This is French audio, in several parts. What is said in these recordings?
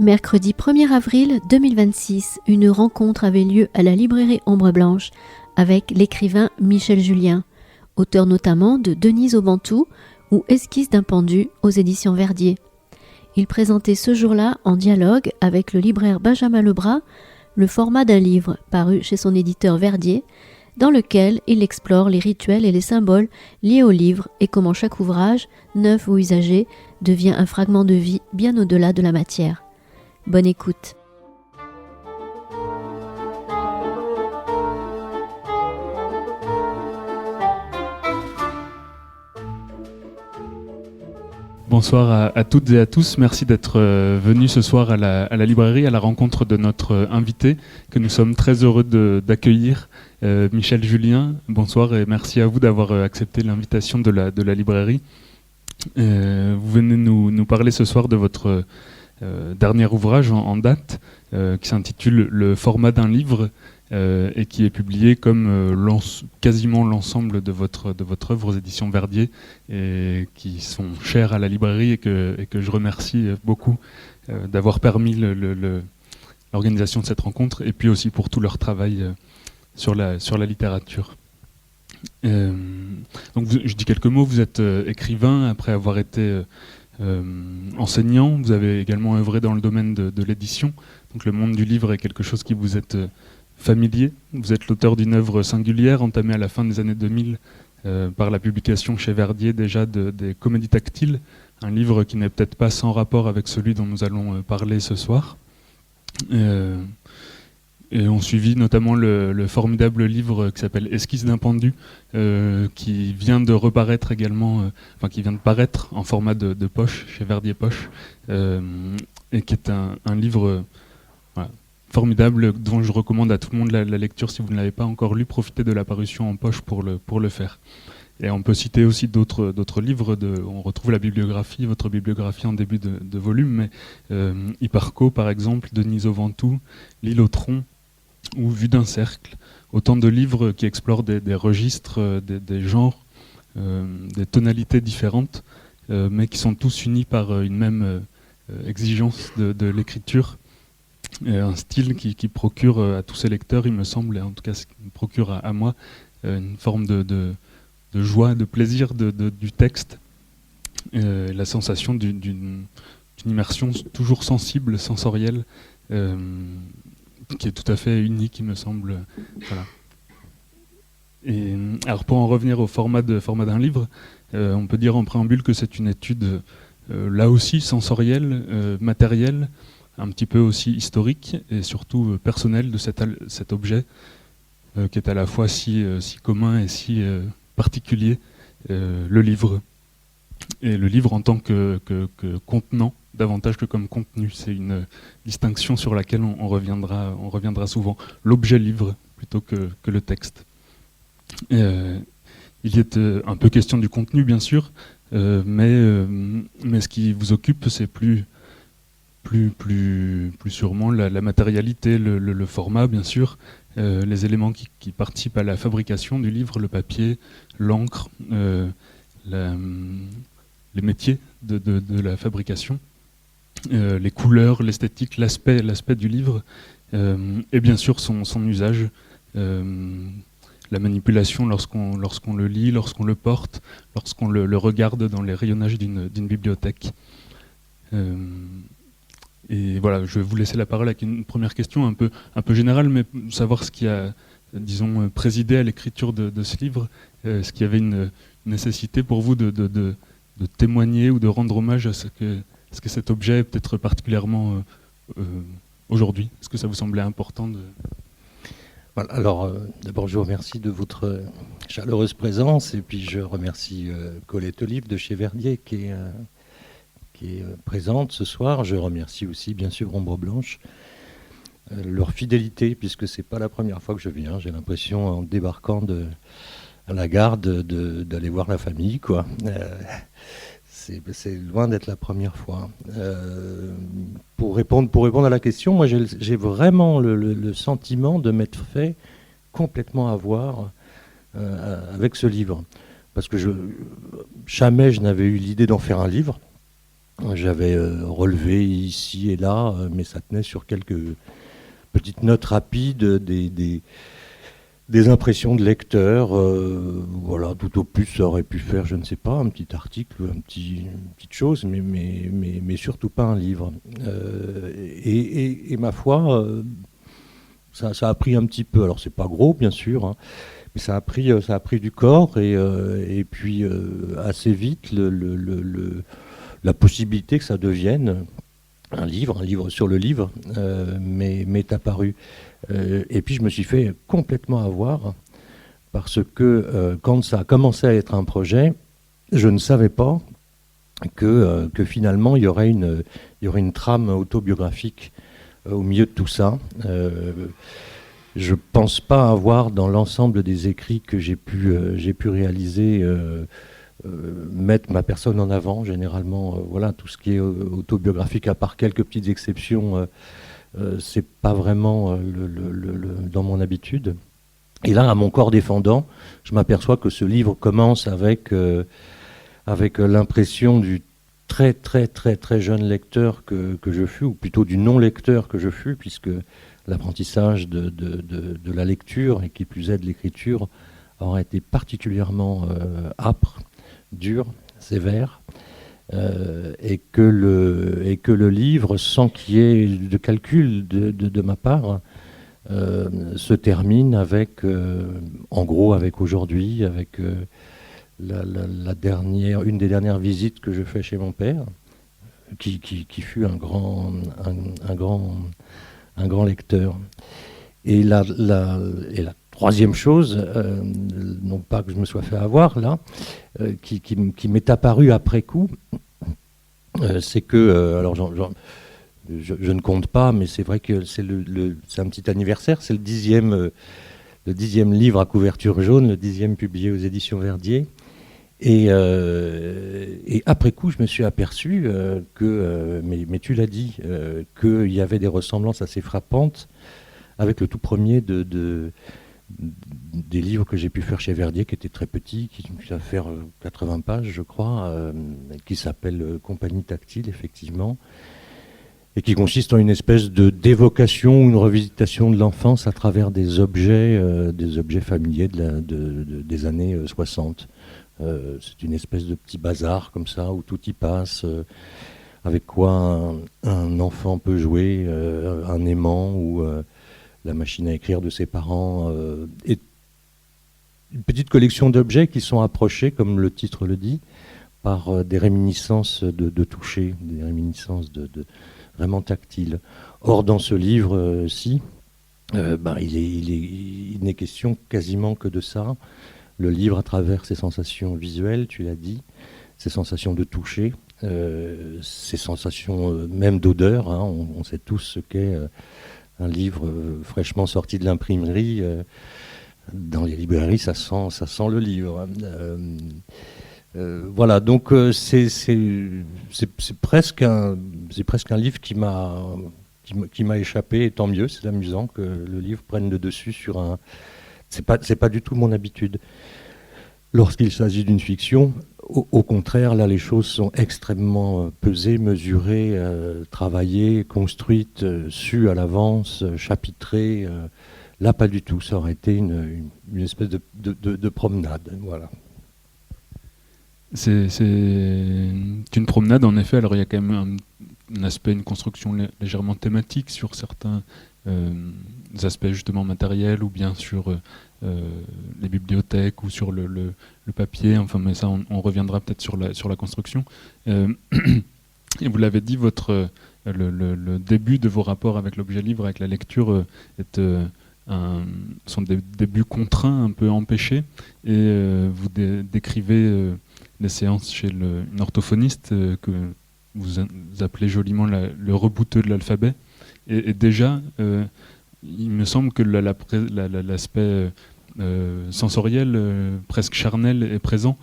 Mercredi 1er avril 2026, une rencontre avait lieu à la librairie Ombre Blanche avec l'écrivain Michel Julien, auteur notamment de Denise au Bantou ou Esquisse d'un pendu aux éditions Verdier. Il présentait ce jour-là, en dialogue avec le libraire Benjamin Lebras, le format d'un livre paru chez son éditeur Verdier, dans lequel il explore les rituels et les symboles liés au livre et comment chaque ouvrage, neuf ou usagé, devient un fragment de vie bien au-delà de la matière. Bonne écoute. Bonsoir à toutes et à tous. Merci d'être venus ce soir à la librairie, à la rencontre de notre invité, que nous sommes très heureux d'accueillir, Michel Julien. Bonsoir et merci à vous d'avoir accepté l'invitation de la librairie. Vous venez nous parler ce soir de votre dernier ouvrage en date, qui s'intitule « Le format d'un livre », et qui est publié comme quasiment l'ensemble de votre œuvre aux éditions Verdier, et qui sont chères à la librairie et que je remercie beaucoup d'avoir permis l'organisation de cette rencontre, et puis aussi pour tout leur travail sur la littérature. Donc je dis quelques mots. Vous êtes écrivain après avoir été enseignant. Vous avez également œuvré dans le domaine de l'édition. Donc le monde du livre est quelque chose qui vous est familier. Vous êtes l'auteur d'une œuvre singulière entamée à la fin des années 2000 par la publication chez Verdier déjà des Comédies tactiles, un livre qui n'est peut-être pas sans rapport avec celui dont nous allons parler ce soir. Et on suivit notamment le formidable livre qui s'appelle Esquisse d'un pendu, qui vient de reparaître également, qui vient de paraître en format de poche chez Verdier Poche, et qui est un livre formidable dont je recommande à tout le monde la lecture. Si vous ne l'avez pas encore lu, profitez de la parution en poche pour le faire. Et on peut citer aussi d'autres livres. On retrouve la bibliographie, votre bibliographie en début de volume, mais Hipparco par exemple, Denise au Ventoux, L'île au tronc ou Vue d'un cercle. Autant de livres qui explorent des registres, des genres, des tonalités différentes, mais qui sont tous unis par une même exigence de l'écriture. Un style qui procure à tous ses lecteurs, il me semble, et en tout cas ce qui me procure à moi, une forme de joie, de plaisir du texte, la sensation d'une immersion toujours sensible, sensorielle, qui est tout à fait unique, il me semble. Voilà. Et alors pour en revenir au format d'un livre, on peut dire en préambule que c'est une étude là aussi sensorielle, matérielle, un petit peu aussi historique et surtout personnel de cet objet qui est à la fois si commun et si particulier, le livre. Et le livre en tant que contenant, davantage que comme contenu. C'est une distinction sur laquelle on reviendra souvent. L'objet livre plutôt que le texte. Il y est un peu question du contenu bien sûr, mais ce qui vous occupe c'est plus sûrement la matérialité, le format bien sûr, les éléments qui participent à la fabrication du livre, le papier, l'encre, les métiers de la fabrication, les couleurs, l'esthétique, l'aspect du livre, et bien sûr son usage, la manipulation lorsqu'on le lit, lorsqu'on le porte, lorsqu'on le regarde dans les rayonnages d'une bibliothèque. Et voilà, je vais vous laisser la parole avec une première question un peu générale, mais savoir ce qui a, disons, présidé à l'écriture de ce livre. Est-ce qu'il y avait une nécessité pour vous de témoigner ou de rendre hommage à ce que cet objet est peut-être particulièrement aujourd'hui? Est-ce que ça vous semblait important de... Voilà, alors d'abord je vous remercie de votre chaleureuse présence, et puis je remercie Colette Olive de chez Verdier qui est présente ce soir. Je remercie aussi bien sûr Ombre Blanche, leur fidélité, puisque c'est pas la première fois que je viens. J'ai l'impression en débarquant à la gare d'aller voir la famille, quoi. C'est loin d'être la première fois. Pour répondre à la question, moi j'ai vraiment le sentiment de m'être fait complètement avoir avec ce livre, parce que jamais je n'avais eu l'idée d'en faire un livre. J'avais relevé ici et là, mais ça tenait sur quelques petites notes rapides, des impressions de lecteurs. Voilà, tout au plus, ça aurait pu faire, je ne sais pas, un petit article, une petite chose, mais surtout pas un livre. Et ma foi, ça a pris un petit peu. Alors, c'est pas gros, bien sûr, hein, mais ça a pris du corps, et puis assez vite, la possibilité que ça devienne un livre sur le livre, m'est apparu. Et puis je me suis fait complètement avoir, parce que quand ça a commencé à être un projet, je ne savais pas que finalement il y aurait une trame autobiographique au milieu de tout ça. Je ne pense pas avoir, dans l'ensemble des écrits que j'ai pu réaliser, mettre ma personne en avant. Généralement, voilà, tout ce qui est autobiographique, à part quelques petites exceptions, c'est pas vraiment dans mon habitude. Et là, à mon corps défendant, je m'aperçois que ce livre commence avec l'impression du très très très très jeune lecteur que je fus, ou plutôt du non-lecteur que je fus, puisque l'apprentissage de la lecture, et qui plus est de l'écriture, aura été particulièrement âpre, dur, sévère, et que le livre, sans qu'il y ait de calcul de ma part, se termine avec, en gros, avec aujourd'hui, avec une des dernières visites que je fais chez mon père, qui fut un grand lecteur. Et la troisième chose, non pas que je me sois fait avoir là, qui m'est apparu après coup, c'est que, alors je ne compte pas, mais c'est vrai que c'est un petit anniversaire, c'est le 10e livre à couverture jaune, le 10e publié aux éditions Verdier. Et après coup, je me suis aperçu mais tu l'as dit, qu'il y avait des ressemblances assez frappantes avec le tout premier des livres que j'ai pu faire chez Verdier, qui était très petit, qui va faire 80 pages, je crois, qui s'appelle Compagnie tactile, effectivement, et qui consiste en une espèce d'évocation, une revisitation de l'enfance à travers des objets familiers des années 60. C'est une espèce de petit bazar comme ça, où tout y passe, avec quoi un enfant peut jouer, un aimant, ou la machine à écrire de ses parents, et une petite collection d'objets qui sont approchés, comme le titre le dit, par des réminiscences de toucher, des réminiscences vraiment tactiles. Or, dans ce livre-ci, il n'est question quasiment que de ça. Le livre, à travers ses sensations visuelles, tu l'as dit, ses sensations de toucher, ses sensations même d'odeur, hein, on sait tous ce qu'est un livre fraîchement sorti de l'imprimerie. Dans les librairies, ça sent le livre. Voilà, donc c'est presque un livre qui m'a échappé, et tant mieux. C'est amusant que le livre prenne le dessus sur un... C'est pas du tout mon habitude. Lorsqu'il s'agit d'une fiction, au contraire, là, les choses sont extrêmement pesées, mesurées, travaillées, construites, sues à l'avance, chapitrées. Là, pas du tout. Ça aurait été une espèce de promenade. Voilà. C'est une promenade, en effet. Alors, il y a quand même un aspect, une construction légèrement thématique sur certains aspects justement matériels, ou bien sur les bibliothèques, ou sur le papier. Enfin, mais ça, on reviendra peut-être sur la construction. Et vous l'avez dit, le début de vos rapports avec l'objet livre, avec la lecture, sont des débuts contraints, un peu empêchés. Et vous décrivez les séances chez une orthophoniste que vous appelez joliment le rebouteux de l'alphabet. Et déjà, il me semble que l'aspect sensoriel, presque charnel, est présent.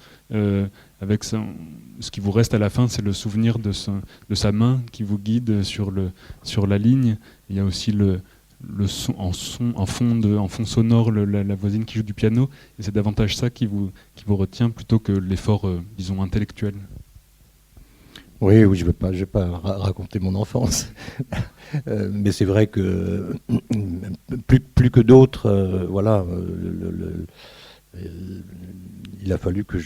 Avec ce qui vous reste à la fin, c'est le souvenir de sa main qui vous guide sur la ligne. Il y a aussi le son, en fond sonore, la voisine qui joue du piano. Et c'est davantage ça qui vous retient, plutôt que l'effort, disons, intellectuel. Oui, oui, je vais pas raconter mon enfance. Mais c'est vrai que plus que d'autres, voilà, il a fallu que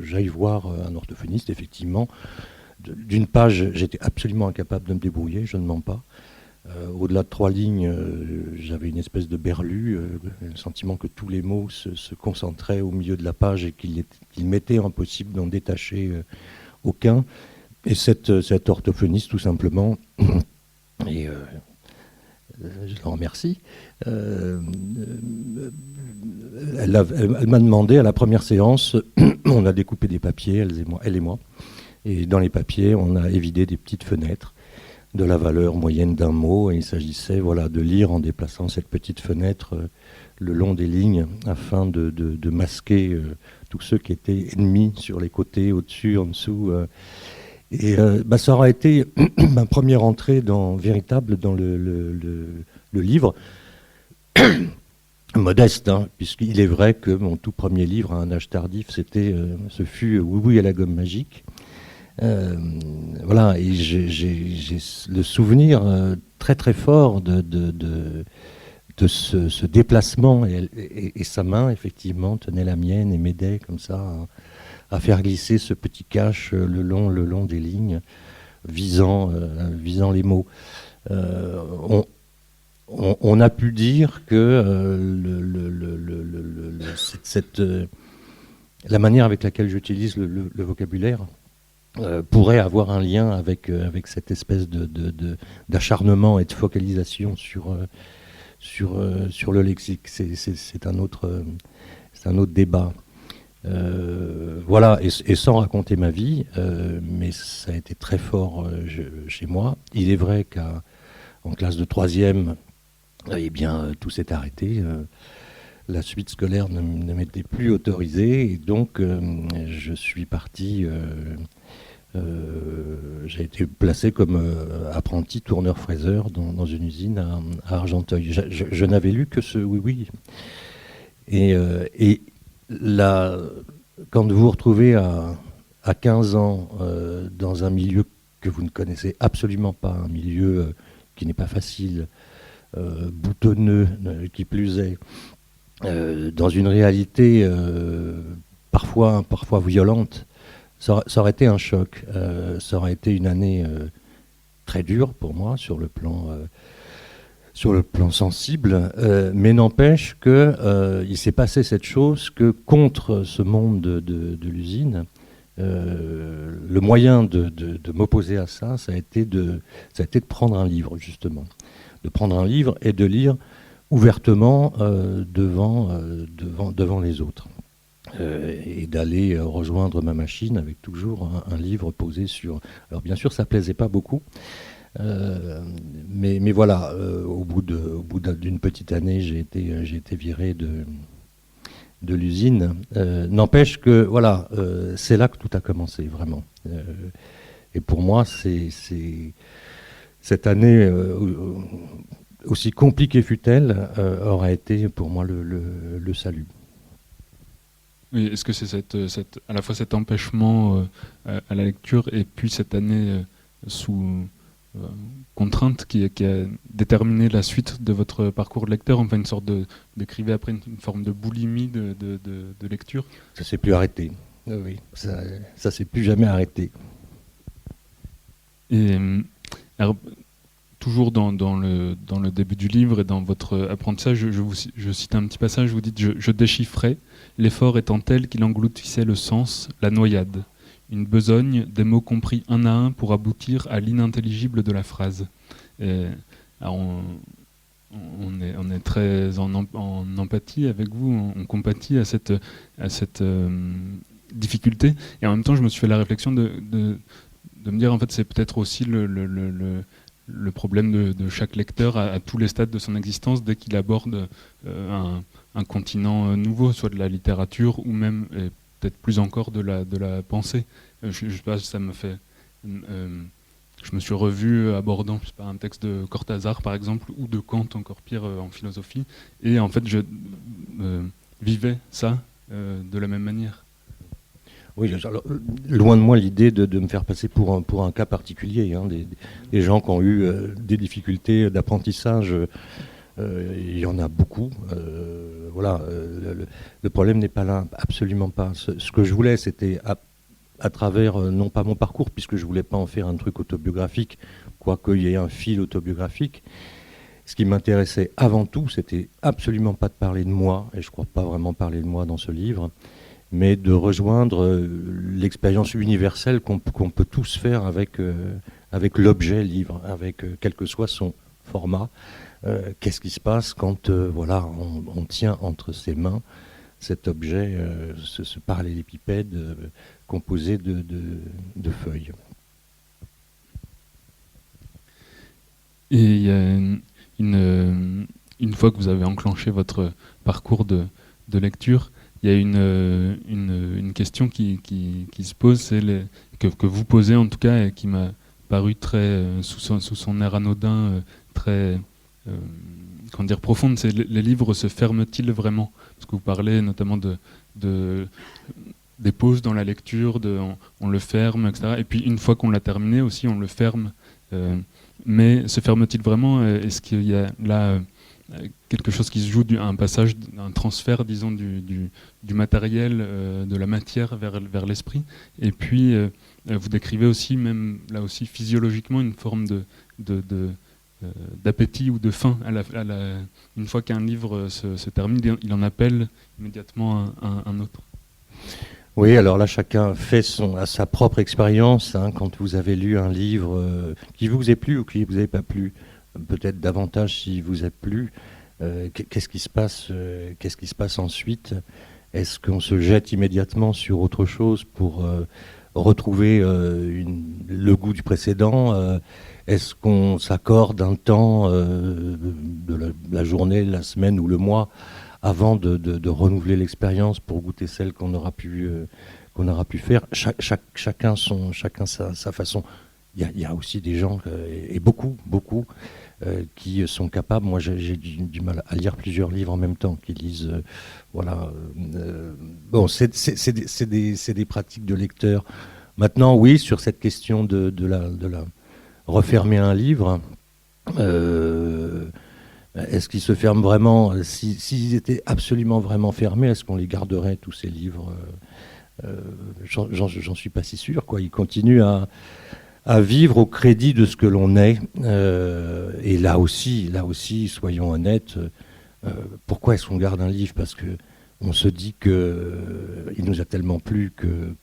j'aille voir un orthophoniste, effectivement. D'une page, j'étais absolument incapable de me débrouiller, je ne mens pas. Au-delà de 3 lignes, j'avais une espèce de berlue, le sentiment que tous les mots se concentraient au milieu de la page et qu'il m'était impossible d'en détacher aucun. Et cette orthophoniste, tout simplement, et je la remercie, elle m'a demandé à la première séance, on a découpé des papiers, elle et moi, et dans les papiers, on a évidé des petites fenêtres de la valeur moyenne d'un mot, et il s'agissait, voilà, de lire en déplaçant cette petite fenêtre le long des lignes afin de masquer tous ceux qui étaient ennemis sur les côtés, au-dessus, en dessous. Et ça aura été ma première entrée véritable dans le livre. Modeste, hein, puisqu'il est vrai que mon tout premier livre, à un âge tardif, ce fut Oui, oui à la gomme magique. Voilà, et j'ai le souvenir très très fort de ce déplacement, et sa main, effectivement, tenait la mienne et m'aidait comme ça à faire glisser ce petit cache le long des lignes, visant les mots. On a pu dire que la manière avec laquelle j'utilise le vocabulaire pourrait avoir un lien avec cette espèce d'acharnement et de focalisation sur le lexique. C'est un autre débat. Voilà, et sans raconter ma vie, mais ça a été très fort chez moi. Il est vrai qu'en classe de 3e, eh bien, tout s'est arrêté. La suite scolaire ne m'était plus autorisée, et donc je suis parti. J'ai été placé comme apprenti tourneur-fraiseur dans une usine à Argenteuil. Je n'avais lu que ce oui. Et là, quand vous vous retrouvez à 15 ans dans un milieu que vous ne connaissez absolument pas, un milieu qui n'est pas facile, boutonneux, qui plus est, dans une réalité parfois violente, ça aurait été un choc. Ça aurait été une année très dure pour moi sur le plan sensible, mais n'empêche qu'il s'est passé cette chose que contre ce monde de l'usine, le moyen de m'opposer à ça, ça a été de prendre un livre, justement. De prendre un livre et de lire ouvertement devant les autres. Et d'aller rejoindre ma machine avec toujours un livre posé sur... Alors bien sûr, ça ne plaisait pas beaucoup, mais voilà, au bout d'une petite année, j'ai été viré de l'usine. N'empêche que, voilà, c'est là que tout a commencé, vraiment. Et pour moi, c'est cette année, aussi compliquée fut-elle, aura été pour moi le salut. Oui, est-ce que c'est à la fois cet empêchement à la lecture et puis cette année sous contrainte qui a déterminé la suite de votre parcours de lecteur, enfin une sorte d'écrivez après une forme de boulimie de lecture? Ça s'est plus arrêté. Oui, ça s'est plus jamais arrêté. Et alors, toujours dans le début du livre et dans votre apprentissage, je cite un petit passage, vous dites « Je déchiffrais, l'effort étant tel qu'il engloutissait le sens, la noyade. Une besogne, des mots compris un à un pour aboutir à l'inintelligible de la phrase. » Alors on est très en empathie avec vous, on compatit à cette difficulté. Et en même temps, je me suis fait la réflexion de me dire, en fait, c'est peut-être aussi le problème de chaque lecteur à tous les stades de son existence, dès qu'il aborde un continent nouveau, soit de la littérature ou même, et peut-être plus encore, de la pensée. Je sais pas, ça me fait... je me suis revu abordant, je sais pas, un texte de Cortázar, par exemple, ou de Kant, encore pire, en philosophie, et en fait, je vivais ça de la même manière. Oui, alors, loin de moi l'idée de me faire passer pour un cas particulier. Hein, des gens qui ont eu des difficultés d'apprentissage, il y en a beaucoup. Voilà, le problème n'est pas là, absolument pas. Ce que je voulais, c'était à travers, non pas mon parcours, puisque je voulais pas en faire un truc autobiographique, quoique il y ait un fil autobiographique. Ce qui m'intéressait avant tout, c'était absolument pas de parler de moi, et je crois pas vraiment parler de moi dans ce livre, mais de rejoindre l'expérience universelle qu'on peut tous faire avec l'objet livre, avec quel que soit son format. Qu'est-ce qui se passe quand voilà, on tient entre ses mains cet objet, ce parallélépipède composé de feuilles. Et il y a une fois que vous avez enclenché votre parcours de lecture, il y a une question qui se pose, c'est que vous posez en tout cas, et qui m'a paru très sous son air anodin, très comment dire, profonde, c'est les livres se ferment-ils vraiment? Parce que vous parlez notamment des pauses dans la lecture, on le ferme, etc. Et puis une fois qu'on l'a terminé aussi, on le ferme. Mais se ferme-t-il vraiment? Est-ce qu'il y a là quelque chose qui se joue, un passage, un transfert, disons, du matériel, de la matière vers l'esprit? Et puis, vous décrivez aussi, même là aussi physiologiquement, une forme d'appétit ou de faim. Une fois qu'un livre se termine, il en appelle immédiatement un autre. Oui, alors là, chacun fait à sa propre expérience. Hein, quand vous avez lu un livre qui vous a plu ou qui vous a pas plu, peut-être davantage s'il vous a plu, qu'est-ce qui se passe ensuite? Est-ce qu'on se jette immédiatement sur autre chose pour retrouver le goût du précédent? Est-ce qu'on s'accorde un temps de la journée, la semaine ou le mois avant de renouveler l'expérience pour goûter celle qu'on aura pu faire? Chacun sa façon. Il y a aussi des gens, et beaucoup, qui sont capables. Moi, j'ai du mal à lire plusieurs livres en même temps, qui lisent. Voilà. Bon, c'est des pratiques de lecteur. Maintenant, oui, sur cette question de la refermer un livre. Est-ce qu'ils se ferment vraiment? S'ils étaient absolument vraiment fermés, est-ce qu'on les garderait, tous ces livres? J'en suis pas si sûr, quoi. Ils continuent à vivre au crédit de ce que l'on est. Et là aussi, soyons honnêtes, pourquoi est-ce qu'on garde un livre? Parce que on se dit qu'il nous a tellement plu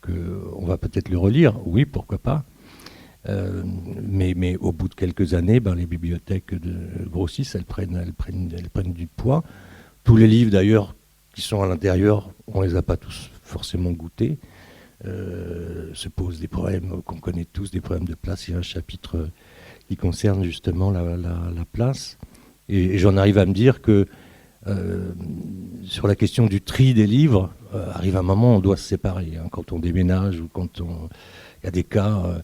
qu'on va peut-être le relire. Oui, pourquoi pas. Mais au bout de quelques années, les bibliothèques grossissent, elles prennent du poids. Tous les livres d'ailleurs qui sont à l'intérieur, on les a pas tous forcément goûtés. Se posent des problèmes qu'on connaît tous, des problèmes de place. Il y a un chapitre qui concerne justement la place. Et j'en arrive à me dire que sur la question du tri des livres, arrive un moment où on doit se séparer. Hein, quand on déménage ou quand il y a des cas...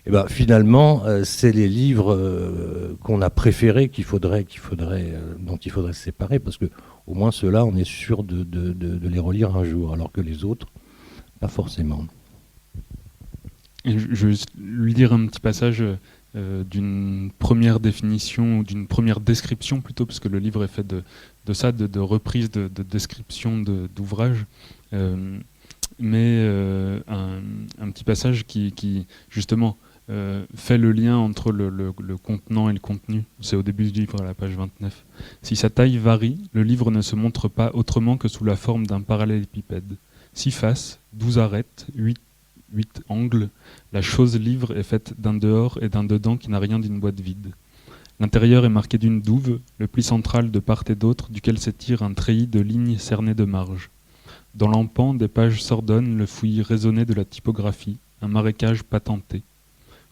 Et finalement, c'est les livres qu'on a préférés dont il faudrait se séparer, parce que au moins ceux-là, on est sûr de les relire un jour, alors que les autres, pas forcément. Et je vais lui lire un petit passage d'une première définition, ou d'une première description plutôt, parce que le livre est fait de ça, de reprise, de description d'ouvrages. Mais un petit passage qui justement fait le lien entre le contenant et le contenu. C'est au début du livre, à la page 29. Si sa taille varie, le livre ne se montre pas autrement que sous la forme d'un parallélépipède. 6 faces, 12 arêtes, 8 angles, la chose livre est faite d'un dehors et d'un dedans qui n'a rien d'une boîte vide. L'intérieur est marqué d'une douve, le pli central de part et d'autre, duquel s'étire un treillis de lignes cernées de marges. Dans l'empan, des pages s'ordonnent le fouillis raisonné de la typographie, un marécage patenté.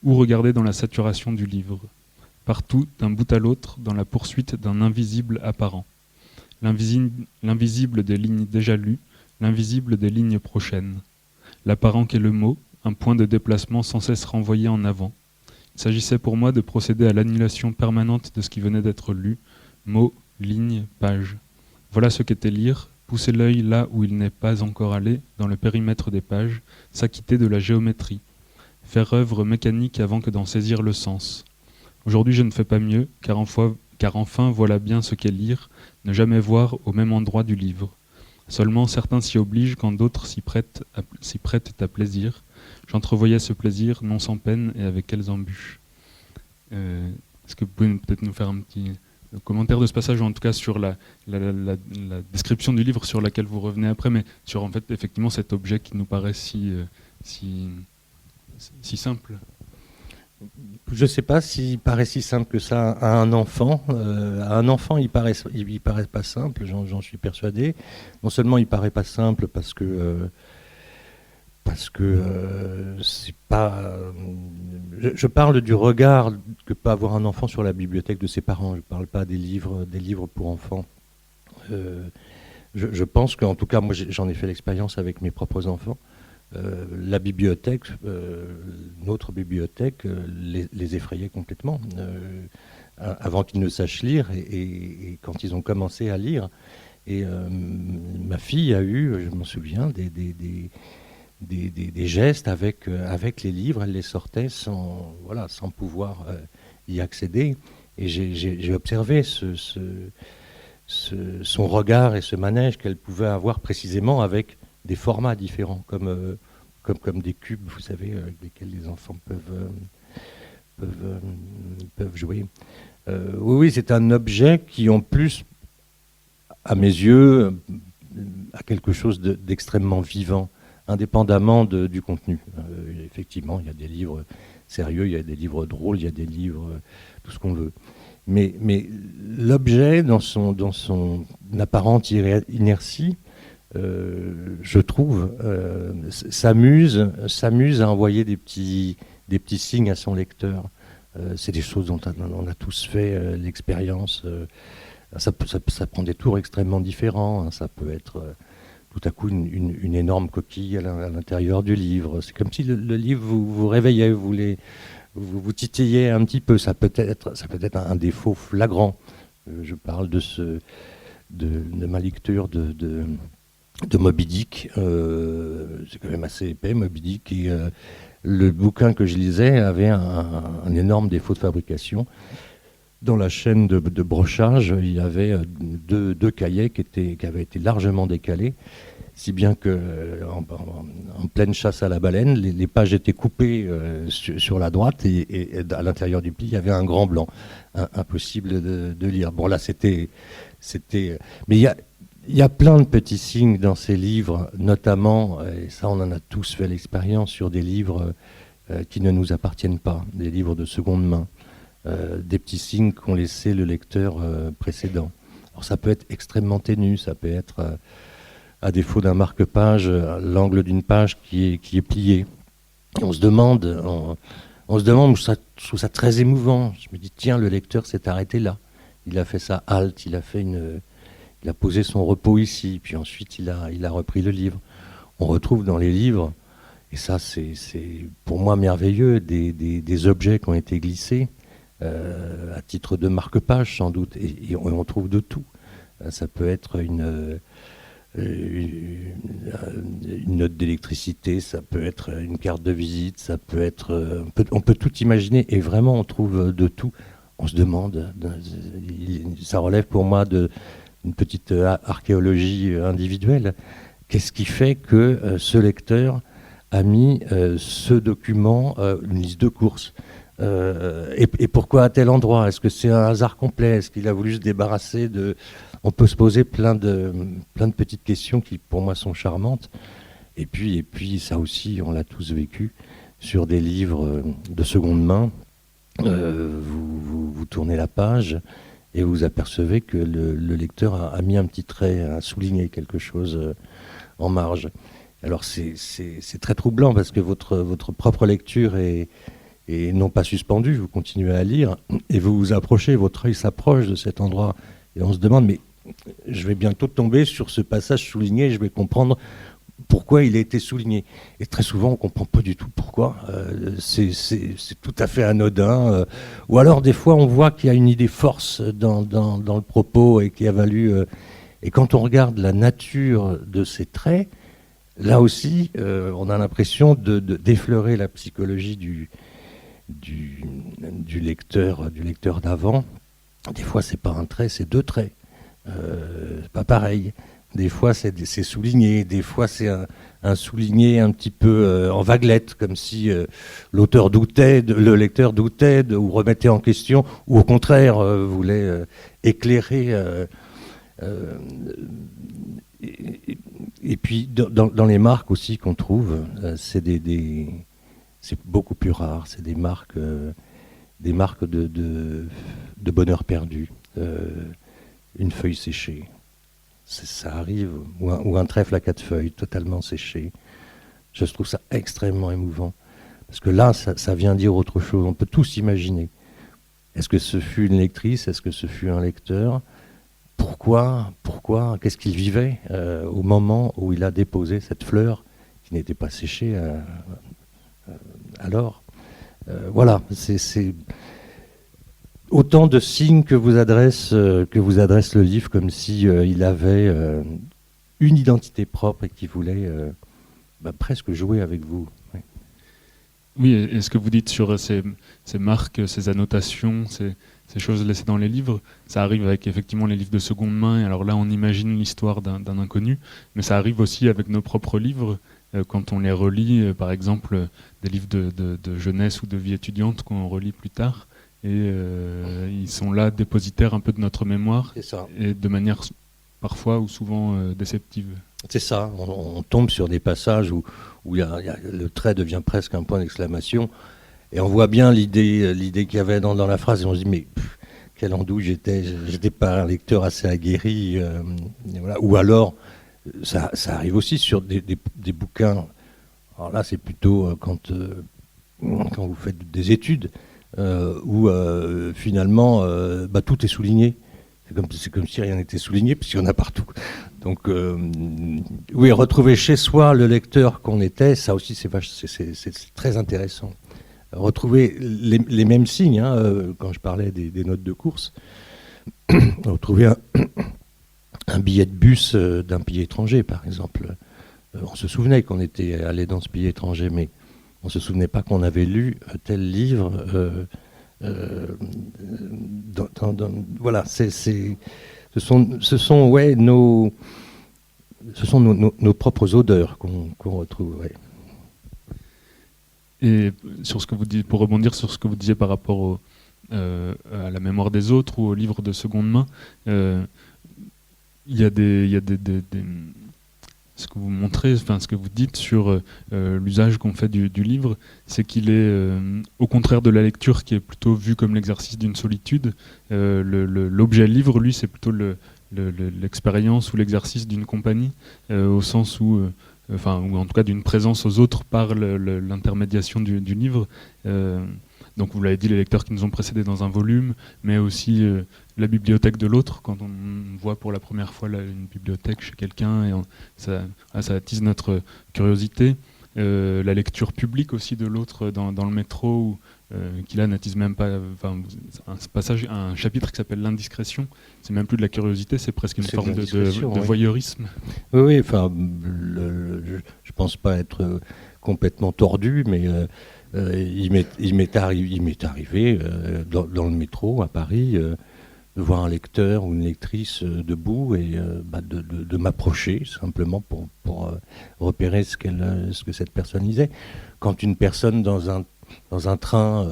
Ou regarder dans la saturation du livre. Partout, d'un bout à l'autre, dans la poursuite d'un invisible apparent. L'invisible des lignes déjà lues, l'invisible des lignes prochaines. L'apparent qu'est le mot, un point de déplacement sans cesse renvoyé en avant. Il s'agissait pour moi de procéder à l'annulation permanente de ce qui venait d'être lu, mots, lignes, pages. Voilà ce qu'était lire, pousser l'œil là où il n'est pas encore allé, dans le périmètre des pages, s'acquitter de la géométrie, faire œuvre mécanique avant que d'en saisir le sens. Aujourd'hui je ne fais pas mieux, car enfin voilà bien ce qu'est lire, ne jamais voir au même endroit du livre. Seulement certains s'y obligent quand d'autres s'y prêtent à plaisir. J'entrevoyais ce plaisir, non sans peine et avec quelles embûches. Est-ce que vous pouvez peut-être nous faire un petit commentaire de ce passage, ou en tout cas sur la description du livre sur laquelle vous revenez après, mais sur en fait effectivement cet objet qui nous paraît si simple. Je ne sais pas s'il paraît si simple que ça à un enfant. À un enfant, il paraît pas simple, j'en suis persuadé. Non seulement il paraît pas simple parce que c'est pas. Je parle du regard que peut avoir un enfant sur la bibliothèque de ses parents. Je ne parle pas des livres pour enfants. Je pense qu'en tout cas, moi, j'en ai fait l'expérience avec mes propres enfants. La bibliothèque, notre bibliothèque, les effrayait complètement. Avant qu'ils ne sachent lire et quand ils ont commencé à lire. Et ma fille a eu, je m'en souviens, des gestes avec les livres. Elle les sortait sans pouvoir y accéder. Et j'ai observé son regard et ce manège qu'elle pouvait avoir précisément avec des formats différents, comme des cubes, vous savez, avec lesquels les enfants peuvent jouer. Oui, c'est un objet qui, en plus, à mes yeux, a quelque chose d'extrêmement vivant, indépendamment du contenu. Effectivement, il y a des livres sérieux, il y a des livres drôles, il y a des livres tout ce qu'on veut. Mais l'objet, dans son apparente inertie, je trouve, s'amuse à envoyer des petits signes à son lecteur. C'est des choses dont on a tous fait l'expérience. Ça prend des tours extrêmement différents. Ça peut être tout à coup une énorme coquille à l'intérieur du livre. C'est comme si le livre vous réveillait, vous titillait un petit peu. Ça peut être un défaut flagrant. Je parle de ma lecture de Moby Dick. C'est quand même assez épais, Moby Dick, et le bouquin que je lisais avait un énorme défaut de fabrication. Dans la chaîne de brochage, il y avait deux cahiers qui avaient été largement décalés, si bien que en pleine chasse à la baleine, les pages étaient coupées sur la droite et à l'intérieur du pli, il y avait un grand blanc, impossible de lire. Bon, là, c'était. Mais il y a plein de petits signes dans ces livres, notamment, et ça on en a tous fait l'expérience, sur des livres qui ne nous appartiennent pas, des livres de seconde main, des petits signes qu'ont laissé le lecteur précédent. Alors ça peut être extrêmement ténu, ça peut être, à défaut d'un marque-page, l'angle d'une page qui est plié. Et on se demande, je trouve ça très émouvant. Je me dis, tiens, le lecteur s'est arrêté là. Il a fait sa halte, il a posé son repos ici, puis ensuite il a repris le livre. On retrouve dans les livres, et ça c'est pour moi merveilleux, des objets qui ont été glissés, à titre de marque-page sans doute, et on trouve de tout. Ça peut être une note d'électricité, ça peut être une carte de visite, ça peut être... on peut tout imaginer, et vraiment on trouve de tout. On se demande, ça relève pour moi d'une petite archéologie individuelle. Qu'est-ce qui fait que ce lecteur a mis ce document, une liste de courses, et pourquoi à tel endroit? Est-ce que c'est un hasard complet? Est-ce qu'il a voulu se débarrasser de... On peut se poser plein de petites questions qui, pour moi, sont charmantes. Et puis ça aussi, on l'a tous vécu, sur des livres de seconde main. Vous tournez la page et vous apercevez que le lecteur a mis un petit trait, a souligné quelque chose en marge. Alors c'est très troublant parce que votre propre lecture est non pas suspendue, vous continuez à lire et vous vous approchez, votre œil s'approche de cet endroit et on se demande, mais je vais bientôt tomber sur ce passage souligné, je vais comprendre pourquoi il a été souligné. Et très souvent, on ne comprend pas du tout pourquoi. C'est tout à fait anodin. Ou alors, des fois, on voit qu'il y a une idée force dans le propos et qui a valu Et quand on regarde la nature de ces traits, là aussi, on a l'impression d'effleurer la psychologie du lecteur d'avant. Des fois, c'est pas un trait, c'est 2 traits. C'est pas pareil. Des fois, c'est souligné. Des fois, c'est un souligné un petit peu en vaguelette, comme si le lecteur doutait ou remettait en question, ou au contraire voulait éclairer. Et puis, dans les marques aussi qu'on trouve, c'est beaucoup plus rare. C'est des marques de bonheur perdu. Une feuille séchée. Ça arrive, ou un trèfle à 4 feuilles totalement séché. Je trouve ça extrêmement émouvant. Parce que là, ça vient dire autre chose. On peut tous imaginer. Est-ce que ce fut une lectrice? Est-ce que ce fut un lecteur? Pourquoi? Qu'est-ce qu'il vivait au moment où il a déposé cette fleur qui n'était pas séchée alors? Voilà, c'est autant de signes que vous adresse le livre, comme si il avait une identité propre et qu'il voulait presque jouer avec vous. Ouais. Oui, et ce que vous dites sur ces marques, ces annotations, ces choses laissées dans les livres, ça arrive avec effectivement les livres de seconde main, et alors là on imagine l'histoire d'un inconnu, mais ça arrive aussi avec nos propres livres, quand on les relit, par exemple des livres de jeunesse ou de vie étudiante qu'on relit plus tard, et ils sont là dépositaires un peu de notre mémoire, et de manière parfois ou souvent déceptive. C'est ça, on tombe sur des passages où le trait devient presque un point d'exclamation, et on voit bien l'idée qu'il y avait dans la phrase, et on se dit mais quelle andouille j'étais pas un lecteur assez aguerri, voilà. Ou alors ça arrive aussi sur des bouquins. Alors là c'est plutôt quand vous faites des études où finalement tout est souligné. C'est comme si rien n'était souligné, puisqu'il y en a partout. Donc, oui, retrouver chez soi le lecteur qu'on était, ça aussi, c'est très intéressant. Retrouver les mêmes signes, quand je parlais des notes de course, retrouver un billet de bus d'un pays étranger, par exemple. On se souvenait qu'on était allé dans ce pays étranger, mais on ne se souvenait pas qu'on avait lu tel livre. Voilà, ce sont nos propres odeurs qu'on retrouve. Ouais. Et sur ce que vous dites, pour rebondir sur ce que vous disiez par rapport à la mémoire des autres ou aux livres de seconde main, il y a ce que vous montrez, enfin ce que vous dites sur l'usage qu'on fait du livre, c'est qu'il est au contraire de la lecture qui est plutôt vue comme l'exercice d'une solitude. L'objet livre, lui, c'est plutôt l'expérience ou l'exercice d'une compagnie, au sens où, ou en tout cas d'une présence aux autres par l'intermédiation du livre. Donc vous l'avez dit, les lecteurs qui nous ont précédés dans un volume, mais aussi la bibliothèque de l'autre, quand on voit pour la première fois une bibliothèque chez quelqu'un, et ça attise notre curiosité. La lecture publique aussi de l'autre dans le métro, qui là n'attise même pas, un chapitre qui s'appelle l'indiscrétion, c'est même plus de la curiosité, c'est presque une forme de voyeurisme. Oui, je pense pas être complètement tordu, mais il m'est arrivé dans le métro à Paris de voir un lecteur ou une lectrice debout et de m'approcher simplement pour repérer ce que cette personne lisait. Quand une personne dans un train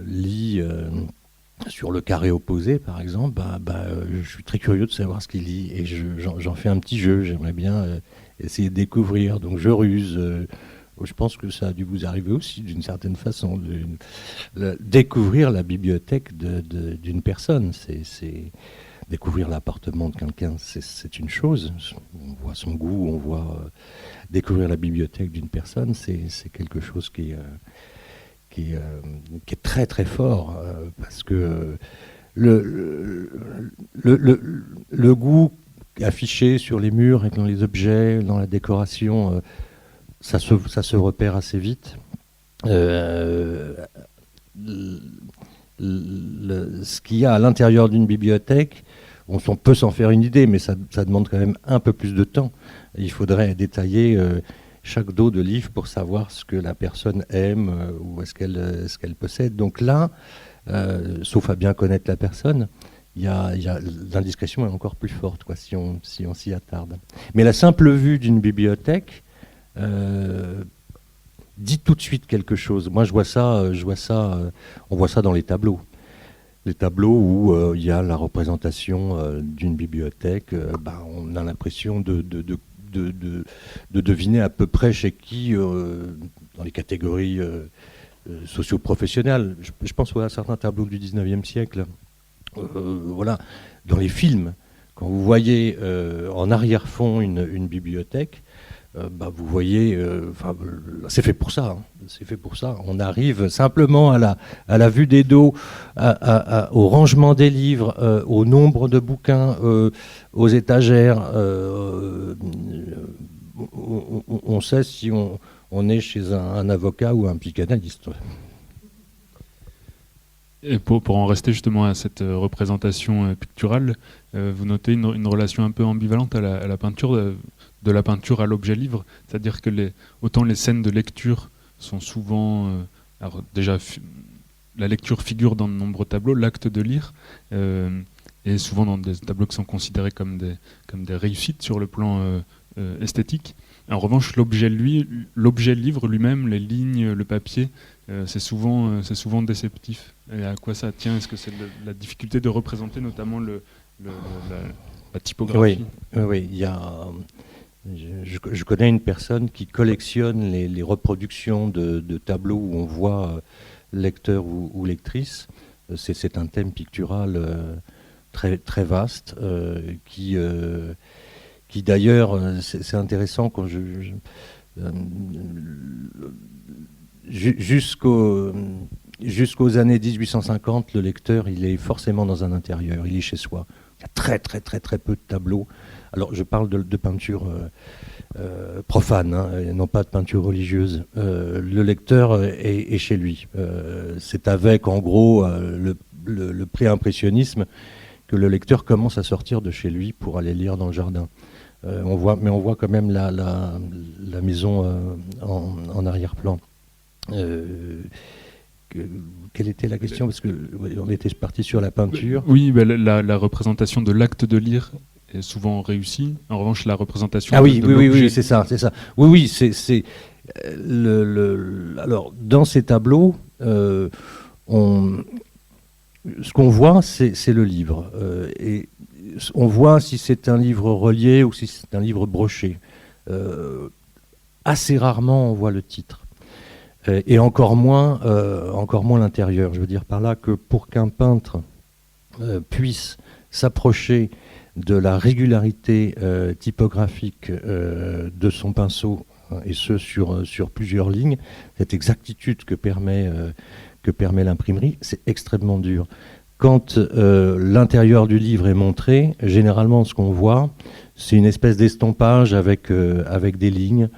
lit sur le carré opposé, par exemple, je suis très curieux de savoir ce qu'il lit et j'en fais un petit jeu. J'aimerais bien essayer de découvrir, donc je ruse. Je pense que ça a dû vous arriver aussi, d'une certaine façon, découvrir la bibliothèque d'une personne. C'est découvrir l'appartement de quelqu'un, c'est une chose. On voit son goût, on voit découvrir la bibliothèque d'une personne, c'est quelque chose qui est très très fort, parce que le goût affiché sur les murs et dans les objets, dans la décoration, ça se repère assez vite. Ce qu'il y a à l'intérieur d'une bibliothèque, on peut s'en faire une idée, mais ça demande quand même un peu plus de temps. Il faudrait détailler chaque dos de livre pour savoir ce que la personne aime ou ce qu'elle possède. Donc là, sauf à bien connaître la personne, l'indiscrétion est encore plus forte, quoi, si on s'y attarde. Mais la simple vue d'une bibliothèque dit tout de suite quelque chose. Moi, on voit ça dans les tableaux. Les tableaux où il y a la représentation d'une bibliothèque, on a l'impression de deviner à peu près chez qui, dans les catégories socio-professionnelles. Je pense à certains tableaux du 19e siècle. Voilà, dans les films, quand vous voyez en arrière-fond une bibliothèque, vous voyez, c'est fait pour ça. Hein, c'est fait pour ça. On arrive simplement à la vue des dos, au rangement des livres, au nombre de bouquins, aux étagères. On sait si on est chez un avocat ou un psychanalyste. Et pour en rester justement à cette représentation picturale, vous notez une relation un peu ambivalente à la peinture, de la peinture à l'objet livre, c'est-à-dire que autant les scènes de lecture sont souvent... alors déjà, la lecture figure dans de nombreux tableaux, l'acte de lire, et souvent dans des tableaux qui sont considérés comme des réussites sur le plan esthétique. En revanche, l'objet livre lui-même, les lignes, le papier, c'est souvent déceptif. Et à quoi ça tient? Est-ce que c'est la difficulté de représenter notamment la typographie? Oui, il y a... Je connais une personne qui collectionne les reproductions de tableaux où on voit lecteur ou lectrice. C'est un thème pictural très, très vaste qui d'ailleurs, c'est intéressant quand jusqu'aux années 1850, le lecteur, il est forcément dans un intérieur, il est chez soi. Il y a très, très, très, très peu de tableaux. Alors, je parle de peinture profane, hein, non pas de peinture religieuse. Le lecteur est chez lui. C'est avec, en gros, le pré-impressionnisme que le lecteur commence à sortir de chez lui pour aller lire dans le jardin. On voit quand même la maison en arrière-plan. Quelle était la question? Parce qu'on était parti sur la peinture. Oui, la représentation de l'acte de lire est souvent réussie. En revanche, la représsion oui, c'est ça. Oui, c'est alors dans ces tableaux, ce qu'on voit, c'est le livre, et on voit si c'est un livre relié ou si c'est un livre broché. Assez rarement, on voit le titre. Et encore moins l'intérieur. Je veux dire par là que pour qu'un peintre puisse s'approcher de la régularité typographique de son pinceau, et ce sur plusieurs lignes, cette exactitude que permet l'imprimerie, c'est extrêmement dur. Quand l'intérieur du livre est montré, généralement ce qu'on voit, c'est une espèce d'estompage avec des lignes.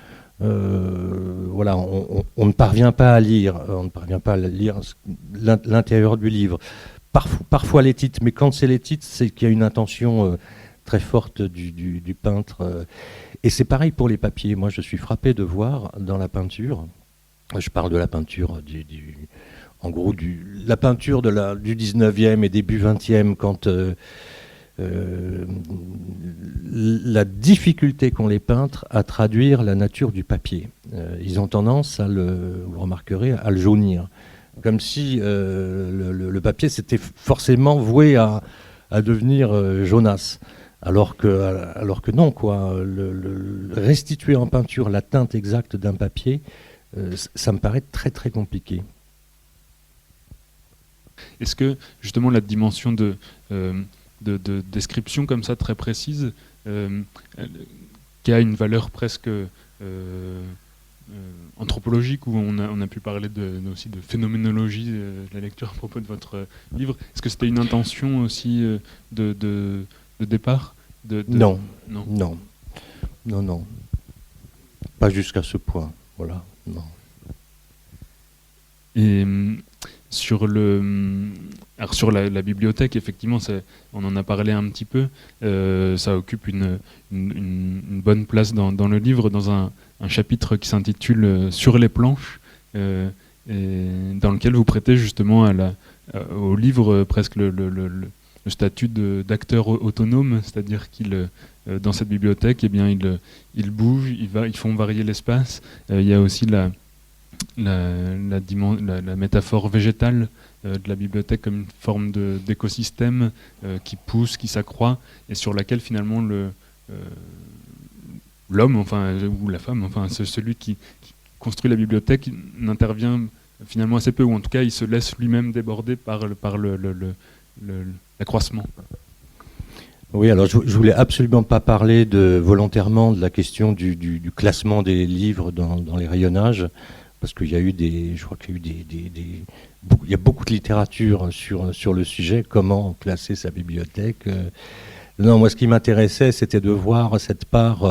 Voilà, on ne parvient pas à lire, l'intérieur du livre. Parfois les titres, mais quand c'est les titres, c'est qu'il y a une intention très forte du peintre. Et c'est pareil pour les papiers. Moi, je suis frappé de voir dans la peinture, je parle de la peinture en gros, la peinture du 19e et début 20e, quand la difficulté qu'ont les peintres à traduire la nature du papier. Ils ont tendance, vous remarquerez, à le jaunir. Comme si le papier s'était forcément voué à devenir jaunasse. Alors que non, quoi. Restituer en peinture la teinte exacte d'un papier, ça me paraît très très compliqué. Est-ce que justement la dimension de description comme ça très précise, qui a une valeur presque anthropologique, où on a pu parler aussi de phénoménologie de la lecture à propos de votre livre, est-ce que c'était une intention aussi de départ Non. Pas jusqu'à ce point. Voilà. Non. Et sur la bibliothèque, effectivement, on en a parlé un petit peu. Ça occupe une bonne place dans le livre, dans un chapitre qui s'intitule Sur les planches, et dans lequel vous prêtez justement au livre presque le statut d'acteur autonome, c'est-à-dire qu'il dans cette bibliothèque, eh bien, ils bougent, ils font varier l'espace. Il y a aussi la métaphore végétale de la bibliothèque comme une forme d'écosystème qui pousse, qui s'accroît, et sur laquelle finalement l'homme, enfin, ou la femme, enfin, celui qui construit la bibliothèque n'intervient finalement assez peu, ou en tout cas il se laisse lui-même déborder par l'accroissement. Oui, alors je voulais absolument pas parler volontairement de la question du classement des livres dans les rayonnages, parce qu'il y a eu je crois qu'il y a eu il y a beaucoup de littérature sur le sujet, comment classer sa bibliothèque. Non, moi ce qui m'intéressait, c'était de voir cette part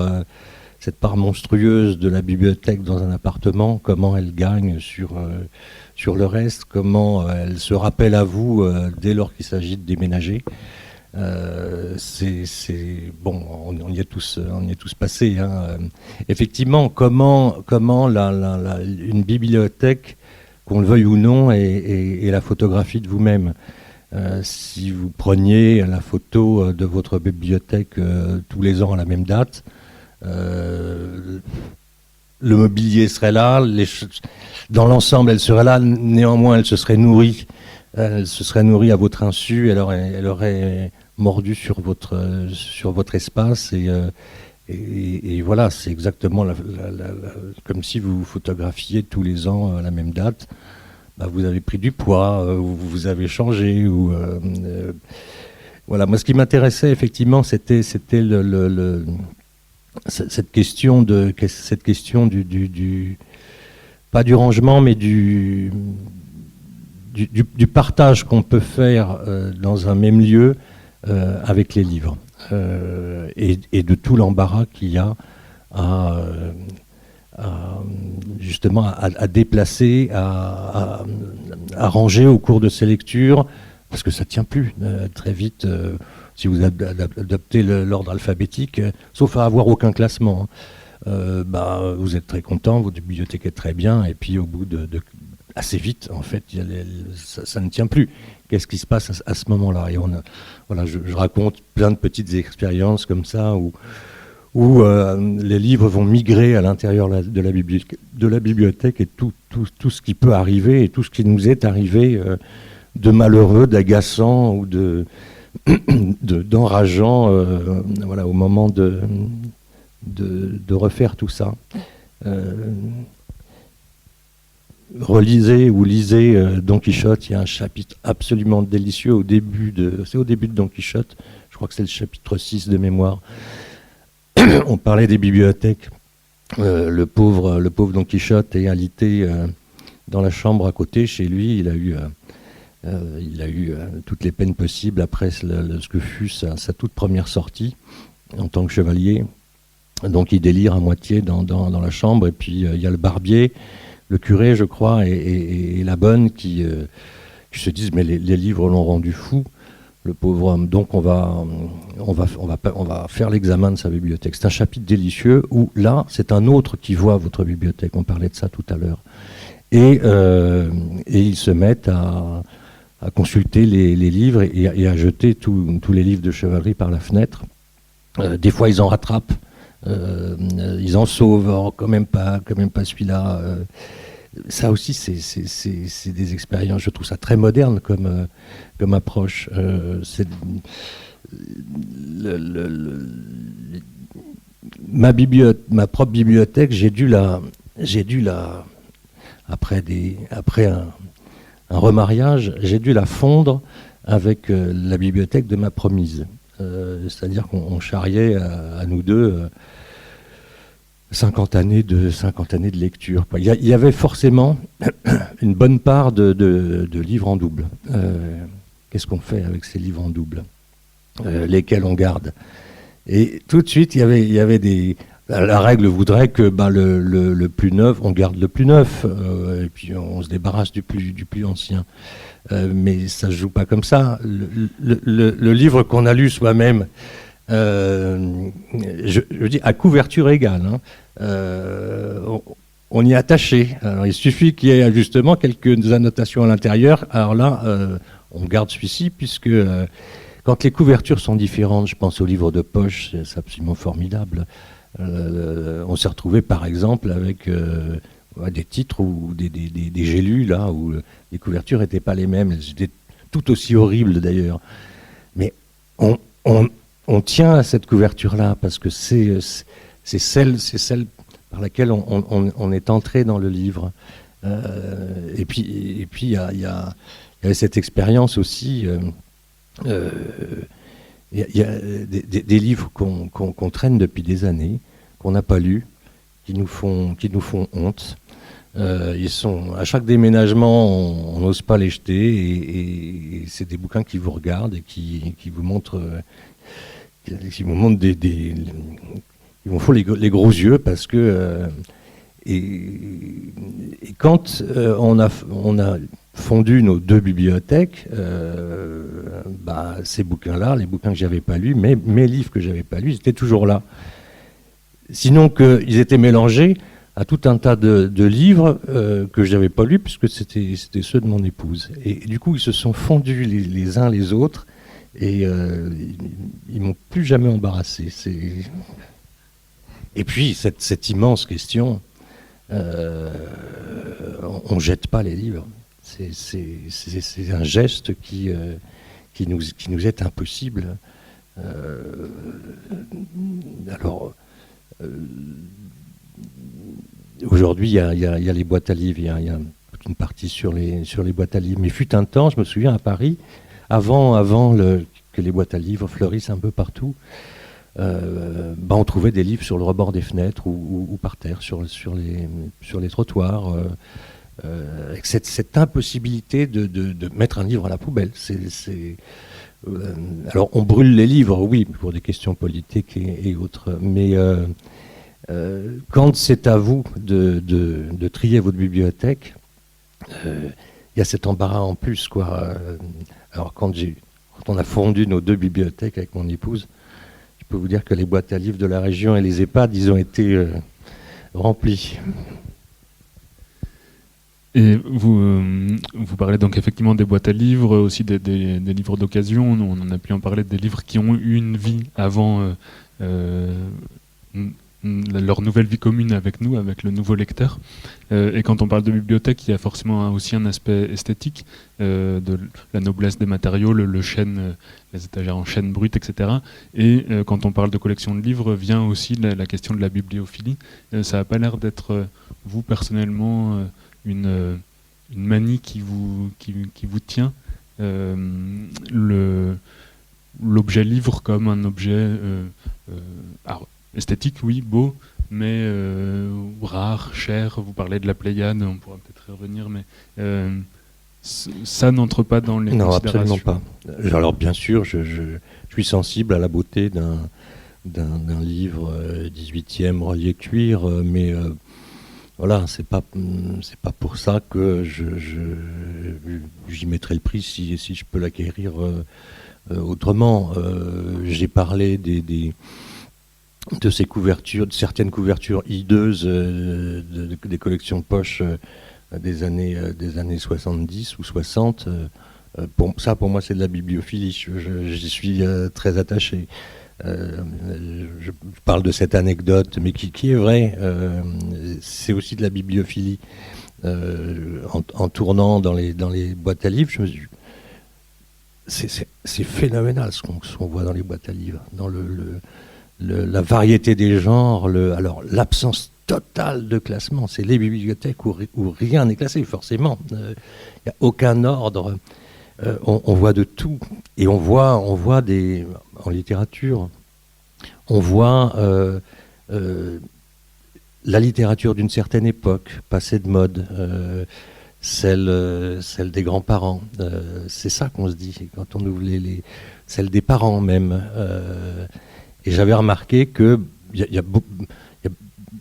monstrueuse de la bibliothèque dans un appartement, comment elle gagne sur le reste, comment elle se rappelle à vous dès lors qu'il s'agit de déménager. Bon, on y est tous passés. Hein. Effectivement, comment une bibliothèque, qu'on le veuille ou non, est la photographie de vous-même. Si vous preniez la photo de votre bibliothèque tous les ans à la même date, le mobilier serait là, dans l'ensemble elle serait là, néanmoins elle se serait nourrie à votre insu, elle aurait mordu sur votre espace, et voilà, c'est exactement comme si vous photographiez tous les ans à la même date. Bah, vous avez pris du poids, vous avez changé, voilà. Moi ce qui m'intéressait effectivement, c'était cette question du pas du rangement, mais du partage qu'on peut faire dans un même lieu avec les livres, et de tout l'embarras qu'il y a justement à déplacer, à ranger au cours de ces lectures, parce que ça tient plus très vite. Si vous adoptez l'ordre alphabétique, sauf à avoir aucun classement, vous êtes très content, votre bibliothèque est très bien, et puis au bout assez vite, en fait, ça ne tient plus. Qu'est-ce qui se passe à ce moment-là? Et voilà, je raconte plein de petites expériences comme ça, où les livres vont migrer à l'intérieur de la bibliothèque, et tout ce qui peut arriver, et tout ce qui nous est arrivé de malheureux, d'agaçant ou d'enrageant, voilà, au moment de refaire tout ça. Relisez ou lisez Don Quichotte. Il y a un chapitre absolument délicieux c'est au début de Don Quichotte, je crois que c'est le chapitre 6 de mémoire. On parlait des bibliothèques. Le pauvre Don Quichotte est alité dans la chambre à côté, chez lui. Il a eu toutes les peines possibles après ce que fut sa toute première sortie en tant que chevalier. Donc il délire à moitié dans la chambre, et puis il y a le barbier, le curé, je crois, et la bonne qui se disent mais les livres l'ont rendu fou, le pauvre homme. Donc on va faire l'examen de sa bibliothèque. C'est un chapitre délicieux où là c'est un autre qui voit votre bibliothèque. On parlait de ça tout à l'heure, et ils se mettent à consulter les livres et à jeter tous les livres de chevalerie par la fenêtre. Des fois ils en rattrapent. Ils en sauvent, alors quand même pas celui-là. Ça aussi, c'est des expériences. Je trouve ça très moderne comme approche. Ma propre bibliothèque, j'ai dû la après un remariage, j'ai dû la fondre avec la bibliothèque de ma promise. C'est-à-dire qu'on charriait à nous deux 50 années de lecture. Il y avait forcément une bonne part de livres en double. Qu'est-ce qu'on fait avec ces livres en double, lesquels on garde? Et tout de suite, il y avait La règle voudrait que le plus neuf, on garde le plus neuf, et puis on se débarrasse du plus ancien. Mais ça se joue pas comme ça. Le livre qu'on a lu soi-même, je dis à couverture égale, on y est attaché. Alors, il suffit qu'il y ait justement quelques annotations à l'intérieur. Alors là, on garde celui-ci, puisque quand les couvertures sont différentes, je pense au livre de poche, c'est absolument formidable. On s'est retrouvé par exemple avec des titres ou des gélus là où les couvertures n'étaient pas les mêmes, elles étaient tout aussi horribles d'ailleurs. Mais on tient à cette couverture-là parce que c'est celle par laquelle on est entré dans le livre. Et puis il y avait cette expérience aussi. Il y a des livres qu'on traîne depuis des années, qu'on n'a pas lus, qui nous font honte. Ils sont à chaque déménagement, on n'ose pas les jeter, et c'est des bouquins qui vous regardent et qui vous montrent, qui vous font les gros yeux parce que et quand on a fondu nos 2 bibliothèques, ces bouquins-là, les bouquins que j'avais pas lus, mes livres que j'avais pas lus, ils étaient toujours là. Sinon qu'ils étaient mélangés à tout un tas de livres que je n'avais pas lus, puisque c'était ceux de mon épouse. Et du coup, ils se sont fondus les uns les autres, et ils m'ont plus jamais embarrassé. Et puis, cette immense question, on jette pas les livres. C'est un geste qui nous est impossible. Aujourd'hui, il y a les boîtes à livres, il y a toute une partie sur les boîtes à livres. Mais fut un temps, je me souviens, à Paris, avant que les boîtes à livres fleurissent un peu partout, on trouvait des livres sur le rebord des fenêtres ou par terre, sur les trottoirs. Avec cette impossibilité de mettre un livre à la poubelle. Alors on brûle les livres, oui, pour des questions politiques et autres, mais quand c'est à vous de trier votre bibliothèque, il y a cet embarras en plus, quoi. Alors quand on a fondu nos 2 bibliothèques avec mon épouse, je peux vous dire que les boîtes à livres de la région et les EHPAD, ils ont été remplis. Et vous parlez donc effectivement des boîtes à livres, aussi des livres d'occasion. On en a pu en parler, des livres qui ont eu une vie avant leur nouvelle vie commune avec nous, avec le nouveau lecteur. Et quand on parle de bibliothèque, il y a forcément aussi un aspect esthétique, de la noblesse des matériaux, le chêne, les étagères en chêne brut, etc. Et quand on parle de collection de livres, vient aussi la question de la bibliophilie. Ça n'a pas l'air d'être, vous personnellement, une manie qui vous tient, l'objet livre comme un objet esthétique, oui, beau, mais rare, cher. Vous parlez de la Pléiade, on pourra peut-être y revenir, mais ça n'entre pas dans les considérations. Non, absolument pas. Alors bien sûr, je suis sensible à la beauté d'un livre 18e relié cuir, mais voilà, c'est pas pour ça que j'y mettrai le prix si je peux l'acquérir autrement. J'ai parlé de ces couvertures, de certaines couvertures hideuses des collections de poche des années 70 ou 60. Pour moi, c'est de la bibliophilie. J'y suis très attaché. Je parle de cette anecdote, mais qui est vraie. C'est aussi de la bibliophilie. En tournant dans les boîtes à livres, je me suis dit, c'est phénoménal ce qu'on voit dans les boîtes à livres, dans la variété des genres, alors l'absence totale de classement. C'est les bibliothèques où rien n'est classé, forcément. Il n'y a aucun ordre. On voit de tout. Et on voit en littérature, on voit la littérature d'une certaine époque, passée de mode, celle des grands-parents. C'est ça qu'on se dit quand on ouvre celle des parents même. Et j'avais remarqué qu'il y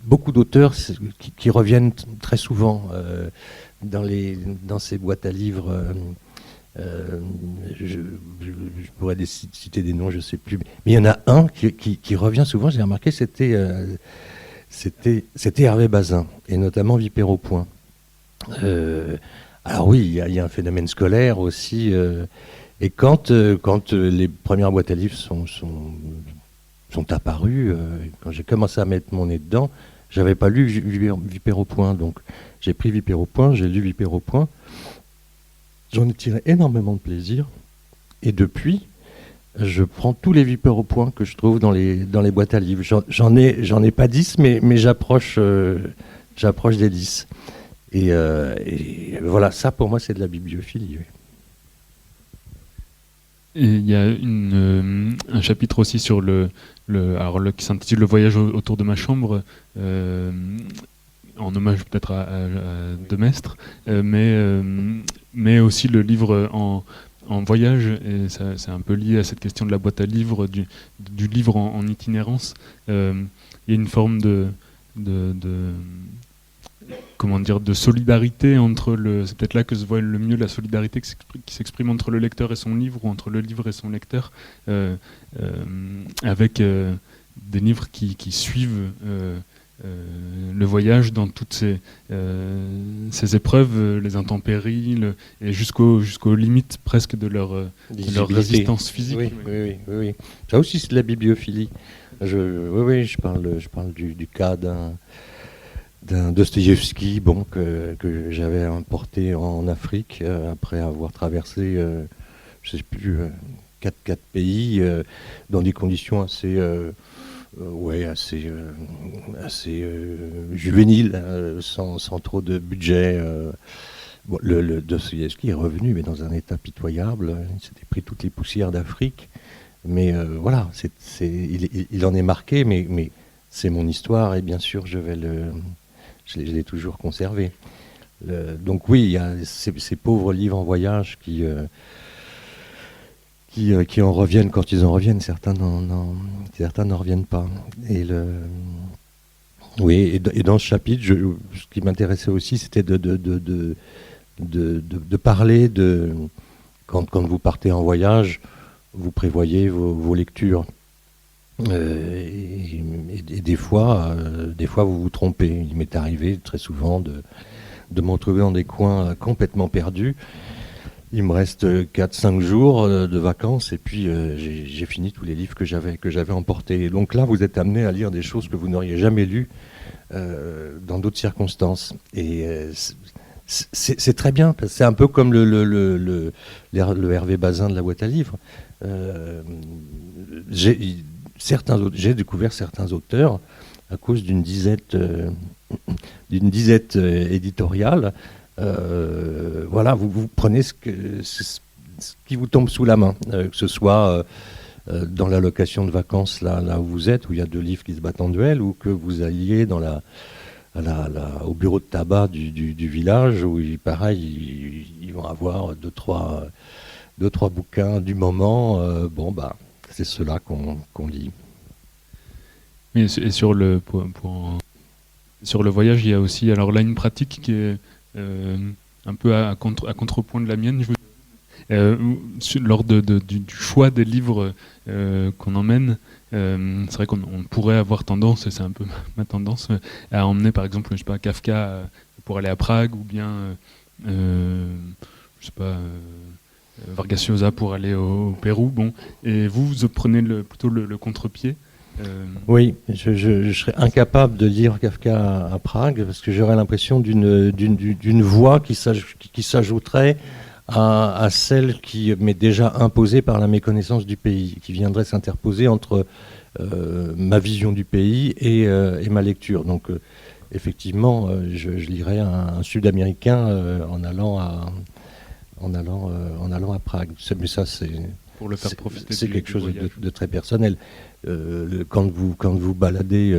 beaucoup d'auteurs qui reviennent très souvent dans ces boîtes à livres. Je pourrais citer des noms, je ne sais plus. Mais il y en a un qui revient souvent, j'ai remarqué, c'était Hervé Bazin, et notamment Vipère au point. Alors oui, il y a un phénomène scolaire aussi. Et quand les premières boîtes à livres sont apparues, quand j'ai commencé à mettre mon nez dedans, j'avais pas lu Vipère au point. Donc j'ai pris Vipère au point, j'ai lu Vipère au point. J'en ai tiré énormément de plaisir. Et depuis, je prends tous les Vipères au point que je trouve dans les boîtes à livres. J'en ai pas 10, mais j'approche des 10. Et voilà, ça pour moi c'est de la bibliophilie. Oui. Et il y a un chapitre aussi sur qui s'intitule Le voyage autour de ma chambre, en hommage peut-être à Demestre, mais aussi le livre en voyage, et c'est un peu lié à cette question de la boîte à livres, du livre en itinérance. Il y a une forme de solidarité entre c'est peut-être là que se voit le mieux la solidarité qui s'exprime entre le lecteur et son livre, ou entre le livre et son lecteur, avec des livres qui suivent le voyage dans toutes ces épreuves, les intempéries, et jusqu'aux limites presque de leur résistance physique. Oui. Ça aussi c'est de la bibliophilie. Je parle du cas d'un Dostoïevski, que j'avais importé en Afrique après avoir traversé, je ne sais plus, 4 pays dans des conditions assez juvéniles, sans trop de budget. Le Dostoïevski est revenu, mais dans un état pitoyable. Il s'était pris toutes les poussières d'Afrique. Mais voilà, il en est marqué, mais c'est mon histoire, et bien sûr, je l'ai toujours conservé. Donc oui, il y a ces pauvres livres en voyage qui en reviennent quand ils en reviennent. Certains n'en reviennent pas. Et dans ce chapitre, ce qui m'intéressait aussi, c'était de parler de quand vous partez en voyage, vous prévoyez vos lectures. Et des fois vous vous trompez. Il m'est arrivé très souvent de me retrouver dans des coins complètement perdus. Il me reste 4-5 jours de vacances, et puis j'ai fini tous les livres que j'avais emportés. Et donc là, vous êtes amené à lire des choses que vous n'auriez jamais lues dans d'autres circonstances. Et c'est très bien. C'est un peu comme le Hervé Bazin de la boîte à livres. J'ai découvert certains auteurs à cause d'une disette éditoriale. Voilà, vous prenez ce qui vous tombe sous la main, que ce soit dans la location de vacances là où vous êtes, où il y a 2 livres qui se battent en duel, ou que vous alliez au bureau de tabac du village, où pareil, ils vont avoir 2-3 bouquins du moment. C'est cela qu'on lit. Et sur le voyage, il y a aussi alors là une pratique qui est un peu à contrepoint de la mienne. Lors du choix des livres qu'on emmène, c'est vrai qu'on pourrait avoir tendance, et c'est un peu ma tendance, à emmener par exemple, je sais pas, Kafka pour aller à Prague, ou bien Vargas Llosa pour aller au Pérou. Bon, et vous prenez plutôt le contre-pied. Oui, je serais incapable de lire Kafka à Prague, parce que j'aurais l'impression d'une voix qui s'ajouterait à celle qui m'est déjà imposée par la méconnaissance du pays, qui viendrait s'interposer entre ma vision du pays et ma lecture. Donc effectivement, je lirais un Sud-Américain en allant à Prague. Mais ça, c'est pour le faire profiter. C'est quelque chose de très personnel. Quand vous baladez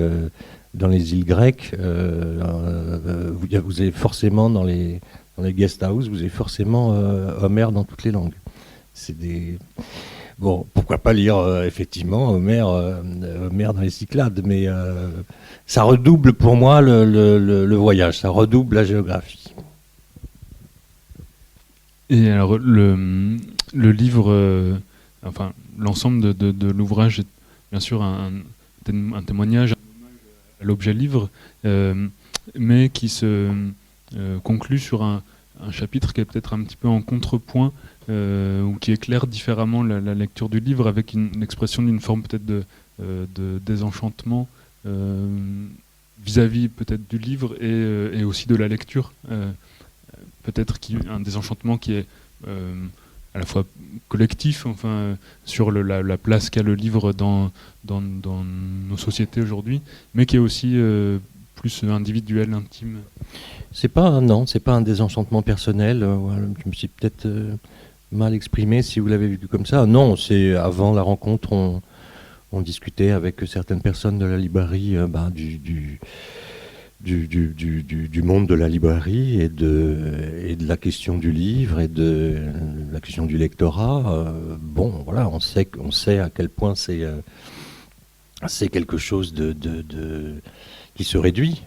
dans les îles grecques, vous avez forcément dans les guest house, vous avez forcément Homère dans toutes les langues. Bon, pourquoi pas lire effectivement Homère dans les Cyclades, mais ça redouble pour moi le voyage, ça redouble la géographie. Et alors le livre, enfin l'ensemble de l'ouvrage est bien sûr un témoignage à l'objet livre, mais qui se conclut sur un chapitre qui est peut-être un petit peu en contrepoint, ou qui éclaire différemment la lecture du livre, avec l'expression d'une forme peut-être de désenchantement vis-à-vis peut-être du livre et aussi de la lecture. Peut-être un désenchantement qui est à la fois collectif, enfin, sur la place qu'a le livre dans nos sociétés aujourd'hui, mais qui est aussi plus individuel, intime. C'est pas un désenchantement personnel. Je me suis peut-être mal exprimé si vous l'avez vu comme ça. Non, c'est avant la rencontre, on discutait avec certaines personnes de la librairie du monde de la librairie et de la question du livre et de la question du lectorat. Bon, voilà, on sait à quel point c'est quelque chose qui se réduit,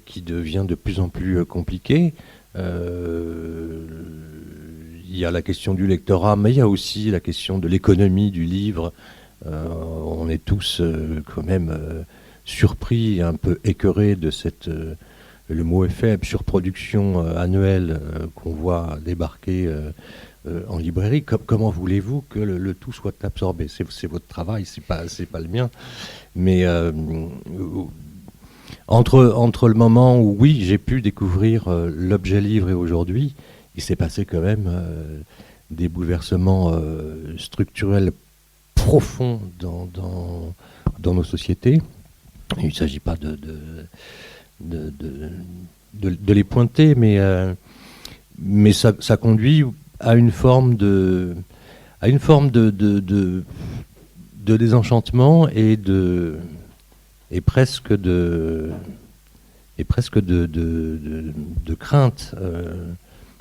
qui devient de plus en plus compliqué. Il y a la question du lectorat, mais il y a aussi la question de l'économie du livre. On est tous quand même surpris et un peu écœurés de le mot est faible, surproduction annuelle qu'on voit débarquer en librairie. Comment voulez-vous que le tout soit absorbé ? C'est votre travail, c'est pas le mien. Mais entre le moment où, oui, j'ai pu découvrir l'objet livre et aujourd'hui, il s'est passé quand même des bouleversements structurels profonds dans nos sociétés. Il ne s'agit pas de les pointer, mais ça conduit à une forme de désenchantement et presque de crainte,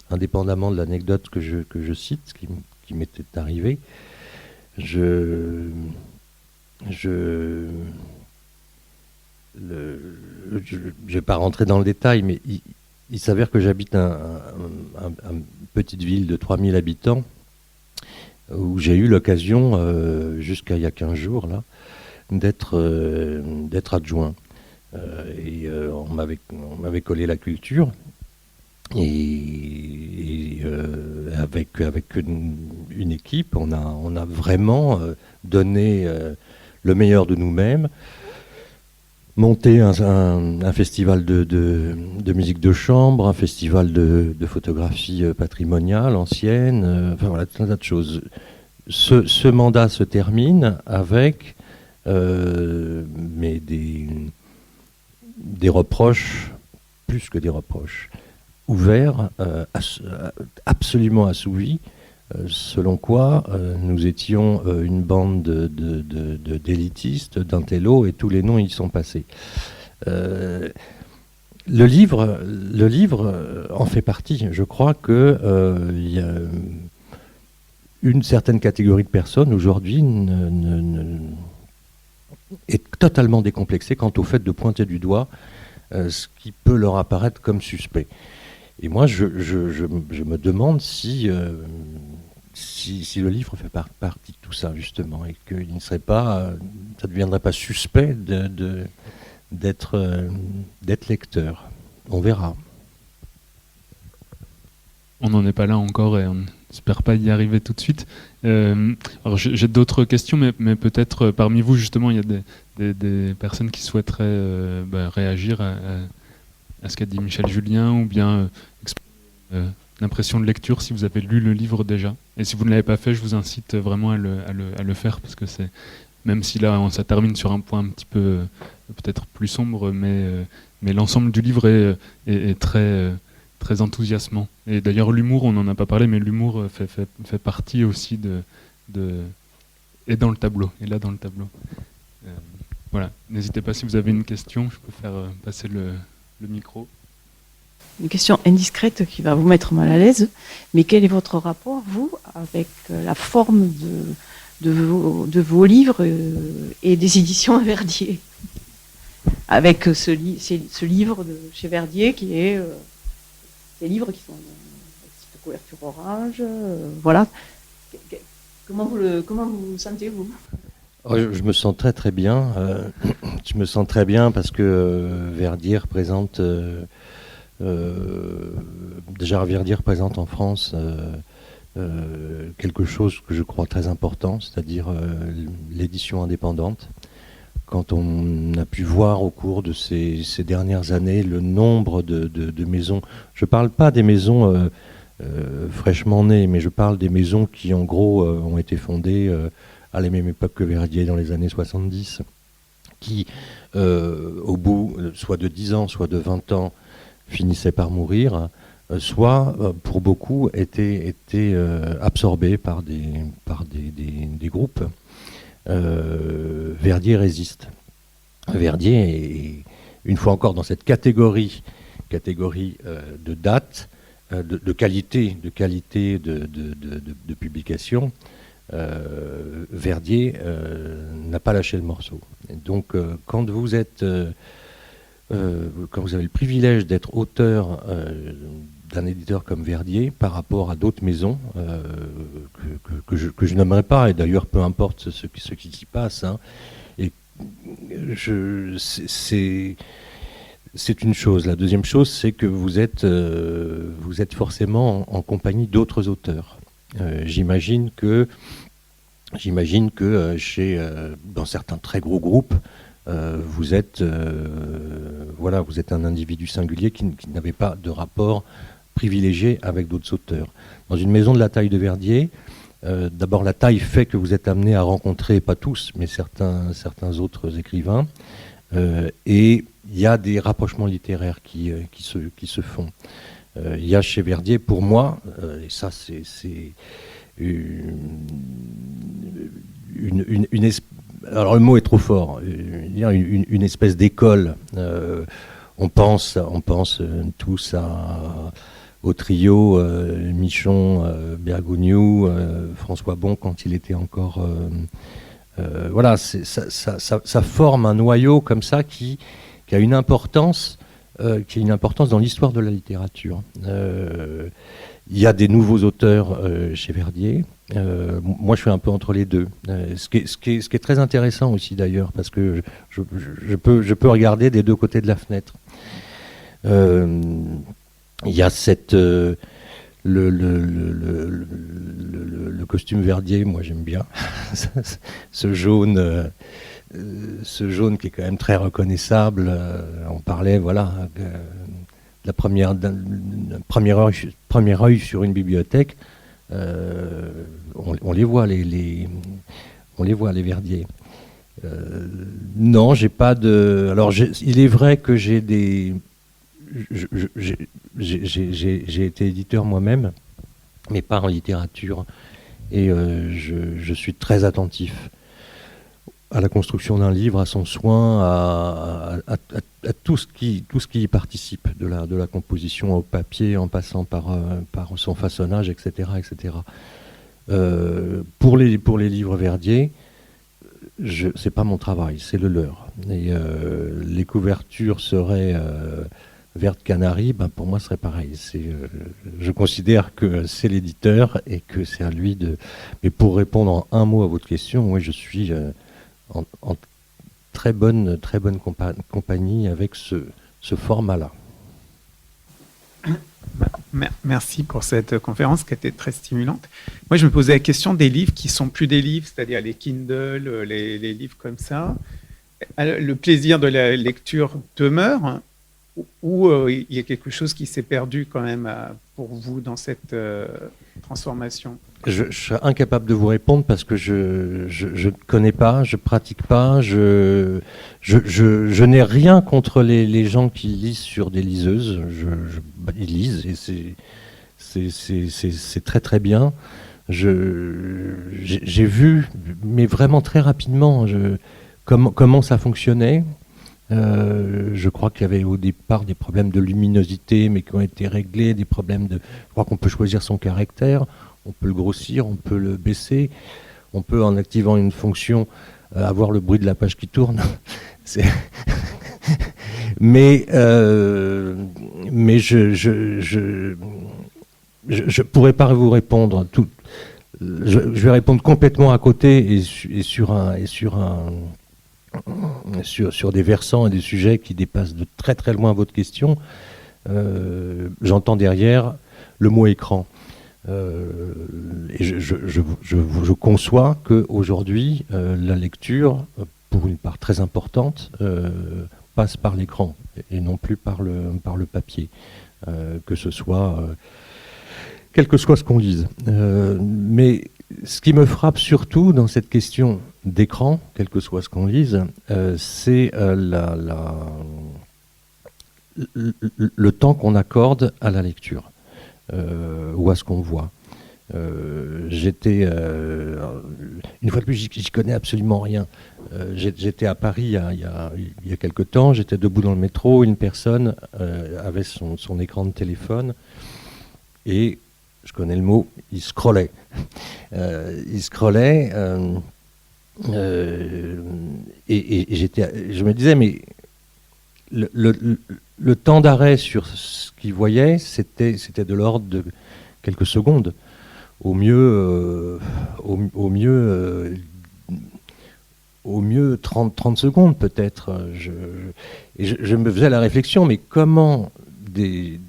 indépendamment de l'anecdote que je cite, qui m'était arrivée. Je vais pas rentrer dans le détail, mais il s'avère que j'habite une petite ville de 3000 habitants où j'ai eu l'occasion, jusqu'à il y a 15 jours, là, d'être adjoint. On m'avait collé la culture et avec une équipe, on a vraiment donné le meilleur de nous-mêmes, monté un festival de musique de chambre, un festival de photographie patrimoniale ancienne, enfin voilà, tout un tas de choses. Ce mandat se termine avec mais des reproches, plus que des reproches, ouverts, absolument assouvis, selon quoi nous étions une bande d'élitistes, d'intellos, et tous les noms y sont passés. Le livre en fait partie. Je crois que y a une certaine catégorie de personnes aujourd'hui est totalement décomplexée quant au fait de pointer du doigt ce qui peut leur apparaître comme suspect. Et moi, je me demande si le livre fait partie de tout ça, justement, et qu'il ne serait pas, ça ne deviendrait pas suspect d'être lecteur. On verra. On n'en est pas là encore et on n'espère pas y arriver tout de suite. Alors j'ai d'autres questions, mais peut-être parmi vous, justement, il y a des personnes qui souhaiteraient réagir à ce qu'a dit Michel Julien, ou bien l'impression de lecture si vous avez lu le livre déjà. Et si vous ne l'avez pas fait, je vous incite vraiment à le faire, parce que c'est, même si là ça termine sur un point un petit peu peut-être plus sombre, mais l'ensemble du livre est très très enthousiasmant. Et d'ailleurs l'humour, on n'en a pas parlé, mais l'humour fait partie aussi et dans le tableau, et là dans le tableau. Voilà, n'hésitez pas si vous avez une question, je peux faire passer le micro. Une question indiscrète qui va vous mettre mal à l'aise, mais quel est votre rapport, vous, avec la forme de vos livres et des éditions à Verdier. Avec ce livre de chez Verdier qui est des livres qui sont de couverture orange, voilà. Comment vous sentez, vous? Je me sens très très bien. Je me sens très bien parce que Verdier représente déjà Verdier représente en France quelque chose que je crois très important, c'est-à-dire l'édition indépendante. Quand on a pu voir au cours de ces dernières années le nombre de maisons, je ne parle pas des maisons fraîchement nées, mais je parle des maisons qui en gros ont été fondées à la même époque que Verdier dans les années 70, qui au bout soit de 10 ans, soit de 20 ans, finissaient par mourir, soit pour beaucoup étaient absorbés par des groupes. Verdier résiste. Verdier est une fois encore dans cette catégorie de date, de qualité de publication. Verdier n'a pas lâché le morceau. Et donc quand vous avez le privilège d'être auteur d'un éditeur comme Verdier par rapport à d'autres maisons que je n'aimerais pas, et d'ailleurs peu importe ce qui s'y passe, hein, et c'est une chose. La deuxième chose, c'est que vous êtes forcément en compagnie d'autres auteurs. J'imagine que dans certains très gros groupes, vous êtes un individu singulier qui n'avait pas de rapport privilégié avec d'autres auteurs. Dans une maison de la taille de Verdier, d'abord la taille fait que vous êtes amené à rencontrer, pas tous, mais certains autres écrivains, et il y a des rapprochements littéraires qui se font. Il y a chez Verdier, pour moi, et ça c'est alors le mot est trop fort, une espèce d'école. On pense tous au trio Michon, Bergogneau, François Bon quand il était encore... voilà, ça forme un noyau comme ça qui a une importance dans l'histoire de la littérature. Il y a des nouveaux auteurs chez Verdier. Moi, je suis un peu entre les deux. Ce qui est très intéressant aussi, d'ailleurs, parce que je peux regarder des deux côtés de la fenêtre. Il y a le costume Verdier, moi j'aime bien. ce jaune qui est quand même très reconnaissable. On parlait, voilà, d'un premier œil sur une bibliothèque. On les voit, les Verdier. Non, j'ai pas de... Alors, il est vrai que j'ai été éditeur moi-même, mais pas en littérature. Et je suis très attentif à la construction d'un livre, à son soin, à tout ce qui y participe, de la composition au papier, en passant par son façonnage, etc. etc. Pour les livres Verdier, c'est pas mon travail, c'est le leur. Et les couvertures seraient vert canari, pour moi ce serait pareil. Je considère que c'est l'éditeur et que c'est à lui de... Mais pour répondre en un mot à votre question, oui, je suis en très bonne compagnie avec ce format-là. Merci pour cette conférence qui a été très stimulante. Moi, je me posais la question des livres qui sont plus des livres, c'est-à-dire les Kindle, les livres comme ça. Le plaisir de la lecture demeure, ou il y a quelque chose qui s'est perdu quand même pour vous dans cette transformation? Je suis incapable de vous répondre parce que je ne connais pas, je pratique pas, je n'ai rien contre les gens qui lisent sur des liseuses. Ils lisent et c'est très très bien. J'ai vu, mais vraiment très rapidement, comment ça fonctionnait. Je crois qu'il y avait au départ des problèmes de luminosité, mais qui ont été réglés, je crois qu'on peut choisir son caractère, on peut le grossir, on peut le baisser, on peut en activant une fonction avoir le bruit de la page qui tourne. Mais je pourrais pas vous répondre tout. Je vais répondre complètement à côté et sur des versants et des sujets qui dépassent de très très loin votre question. J'entends derrière le mot écran. Et je conçois qu'aujourd'hui, la lecture, pour une part très importante, passe par l'écran et non plus par le papier. Que ce soit, quel que soit ce qu'on lise. Mais ce qui me frappe surtout dans cette question d'écran, quel que soit ce qu'on lise, c'est le temps qu'on accorde à la lecture. Ou à ce qu'on voit. J'étais une fois de plus, j'y connais absolument rien. J'étais à Paris il y a quelque temps. J'étais debout dans le métro. Une personne avait son écran de téléphone et je connais le mot. Il scrollait. Il scrollait et je me disais mais le temps d'arrêt sur ce qu'il voyait, c'était de l'ordre de quelques secondes. Au mieux 30 secondes peut-être. Je me faisais la réflexion, mais comment des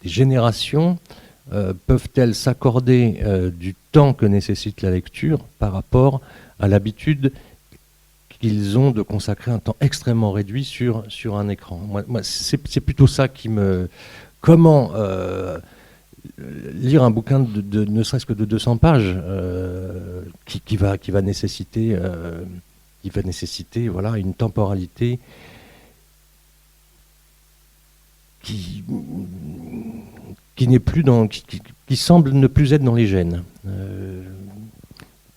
générations peuvent-elles s'accorder du temps que nécessite la lecture par rapport à l'habitude qu'ils ont de consacrer un temps extrêmement réduit sur un écran. Moi c'est plutôt ça qui me... Comment lire un bouquin de ne serait-ce que de 200 pages qui va nécessiter voilà, une temporalité qui n'est plus qui semble ne plus être dans les gènes.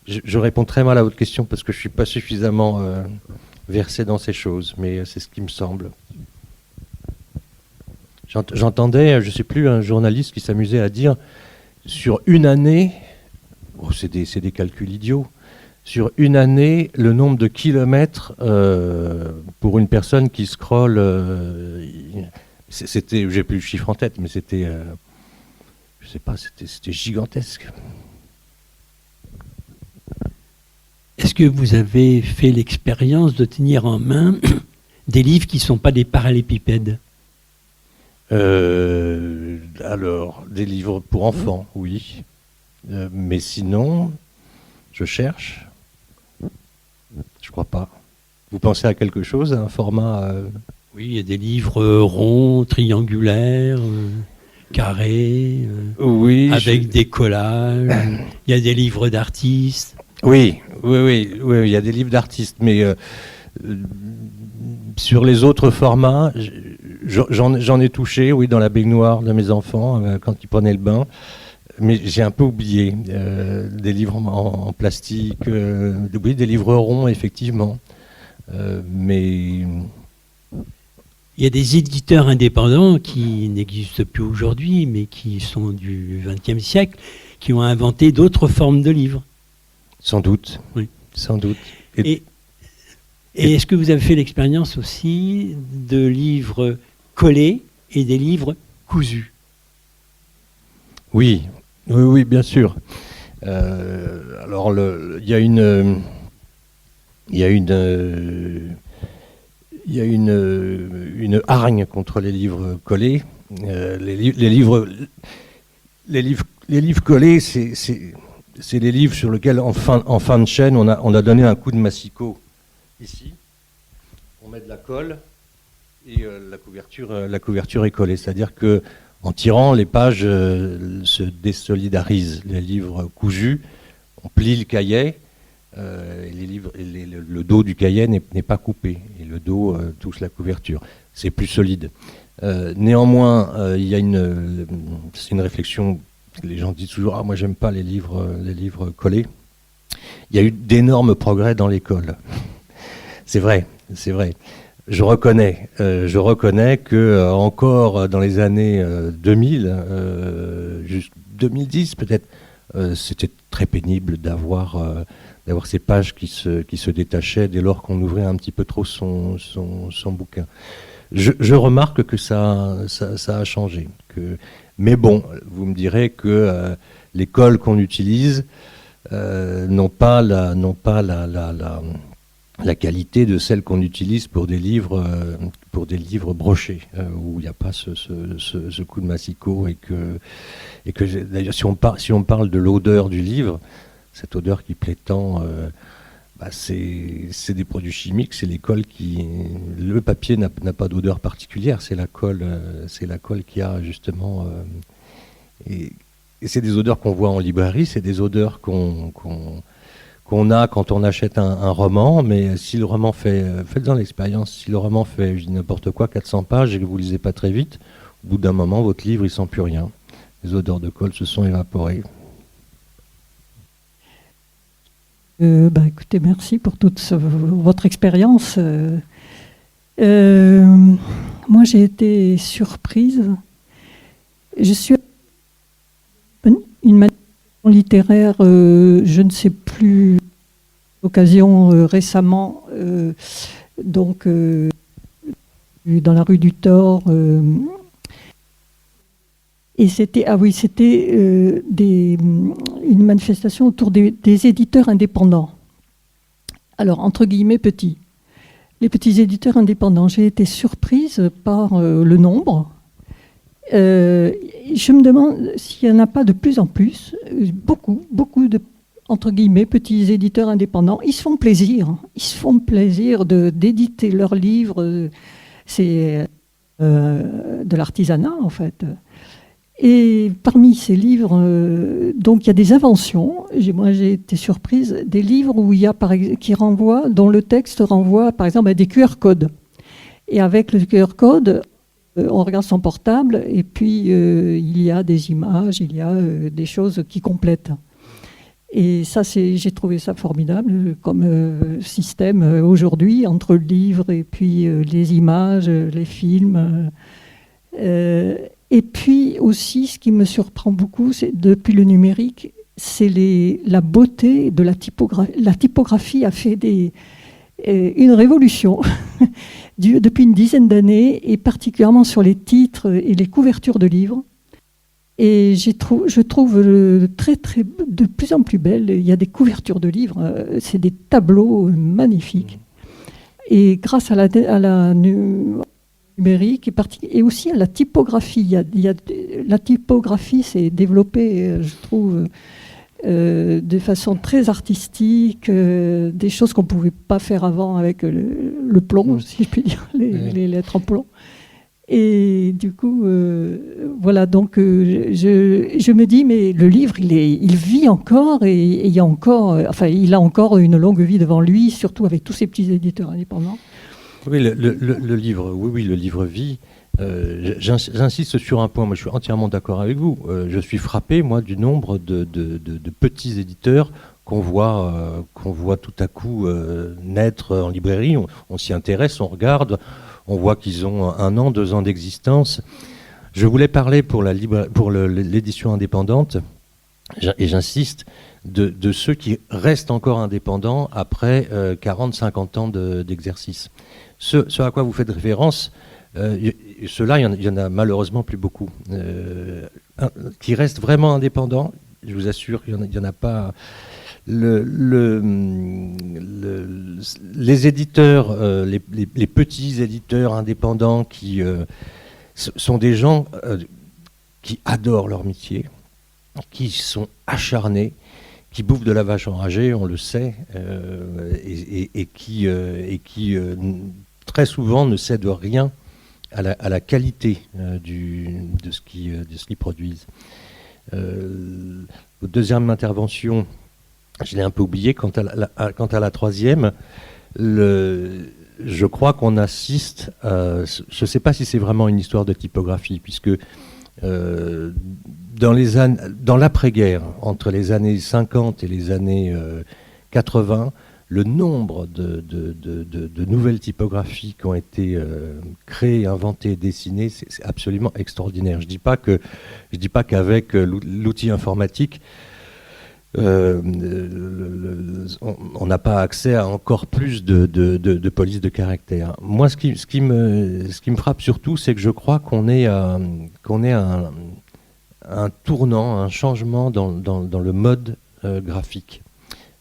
Je réponds très mal à votre question parce que je ne suis pas suffisamment versé dans ces choses, mais c'est ce qui me semble. J'entendais, je ne sais plus, un journaliste qui s'amusait à dire sur une année, c'est des calculs idiots, sur une année, le nombre de kilomètres pour une personne qui scrolle, c'était, j'ai plus le chiffre en tête, mais c'était, je sais pas, c'était gigantesque. Est-ce que vous avez fait l'expérience de tenir en main des livres qui ne sont pas des parallépipèdes ? Alors, des livres pour enfants, oui. Mais sinon, je cherche. Je crois pas. Vous pensez à quelque chose, à un format Oui, il y a des livres ronds, triangulaires, carrés, oui, avec des collages. Il y a des livres d'artistes. Oui, il y a des livres d'artistes, mais sur les autres formats, j'en ai touché, oui, dans la baignoire de mes enfants, quand ils prenaient le bain, mais j'ai un peu oublié. Des livres en plastique, oui, des livres ronds, effectivement. Mais... Il y a des éditeurs indépendants qui n'existent plus aujourd'hui, mais qui sont du XXe siècle, qui ont inventé d'autres formes de livres. Sans doute, oui. Sans doute. Et est-ce que vous avez fait l'expérience aussi de livres collés et des livres cousus ? Oui, bien sûr. Alors, il y a une hargne contre les livres collés. Les livres collés, c'est les livres sur lesquels, en fin de chaîne, on a donné un coup de massicot ici. On met de la colle et la couverture est collée. C'est-à-dire que en tirant, les pages se désolidarisent. Les livres cousus, on plie le cahier, le dos du cahier n'est pas coupé et le dos touche la couverture. C'est plus solide. Néanmoins, c'est une réflexion. Les gens disent toujours moi j'aime pas les livres collés. Il y a eu d'énormes progrès dans l'école. C'est vrai. Je reconnais que encore dans les années 2000, jusqu'en 2010 peut-être, c'était très pénible d'avoir ces pages qui se détachaient dès lors qu'on ouvrait un petit peu trop son bouquin. Je remarque que ça a changé. Mais bon, vous me direz que les colles qu'on utilise n'ont pas la qualité de celles qu'on utilise pour des livres brochés, où il n'y a pas ce coup de massicot, et que d'ailleurs, si on parle de l'odeur du livre, cette odeur qui plaît tant, c'est des produits chimiques, c'est les colles le papier n'a pas d'odeur particulière, c'est la colle qui a justement, et c'est des odeurs qu'on voit en librairie, c'est des odeurs qu'on a quand on achète un roman, mais si le roman faites-en l'expérience, si le roman fait, je dis n'importe quoi, 400 pages et que vous ne lisez pas très vite, au bout d'un moment, votre livre, il sent plus rien. Les odeurs de colle se sont évaporées. Écoutez, merci pour toute votre expérience. Moi, j'ai été surprise. Je suis une manifestation littéraire, je ne sais plus, l'occasion récemment, donc dans la rue du Thor, et c'était une manifestation autour des éditeurs indépendants. Alors, entre guillemets, petits. Les petits éditeurs indépendants, j'ai été surprise par le nombre. Je me demande s'il n'y en a pas de plus en plus, beaucoup de, entre guillemets, petits éditeurs indépendants. Ils se font plaisir d'éditer leurs livres. C'est de l'artisanat, en fait. Et parmi ces livres, donc il y a des inventions. Moi, j'ai été surprise des livres où il y a, dont le texte renvoie, par exemple, à des QR codes. Et avec le QR code, on regarde son portable et puis il y a des images, il y a des choses qui complètent. Et ça, j'ai trouvé ça formidable comme système aujourd'hui entre le livre et puis les images, les films. Et puis aussi, ce qui me surprend beaucoup, c'est depuis le numérique, c'est la beauté de la typographie. La typographie a fait une révolution depuis une dizaine d'années, et particulièrement sur les titres et les couvertures de livres. Et je trouve de plus en plus belle. Il y a des couvertures de livres, c'est des tableaux magnifiques. Et grâce à la numérique et aussi à la typographie, la typographie s'est développée, je trouve, de façon très artistique, des choses qu'on ne pouvait pas faire avant avec le plomb, si je puis dire, les lettres en plomb. Et du coup, voilà, donc je me dis, mais le livre, il vit encore, et il a encore une longue vie devant lui, surtout avec tous ces petits éditeurs indépendants. Oui, le livre vit. J'insiste sur un point, moi je suis entièrement d'accord avec vous. Je suis frappé, moi, du nombre de petits éditeurs qu'on voit tout à coup naître en librairie. On s'y intéresse, on regarde, on voit qu'ils ont 1 an, 2 ans d'existence. Je voulais parler pour l'édition indépendante, et j'insiste, de ceux qui restent encore indépendants après 40-50 ans d'exercice. Ce à quoi vous faites référence, ceux-là, il y en a malheureusement plus beaucoup. Qui restent vraiment indépendants, je vous assure qu'il n'y en a pas. Les éditeurs, les petits éditeurs indépendants qui sont des gens qui adorent leur métier, qui sont acharnés, qui bouffent de la vache enragée, on le sait, et qui très souvent ne cèdent rien à la qualité de ce qu'ils produisent. Votre deuxième intervention, je l'ai un peu oublié. Quant à la troisième, je crois qu'on assiste, je ne sais pas si c'est vraiment une histoire de typographie, puisque dans l'après-guerre, entre les années 50 et les années 80, le nombre de nouvelles typographies qui ont été créées, inventées, dessinées, c'est absolument extraordinaire. Je dis pas qu'avec l'outil informatique, on n'a pas accès à encore plus de police de caractère. Moi, ce qui me frappe surtout, c'est que je crois qu'on est à un tournant, un changement dans le mode graphique.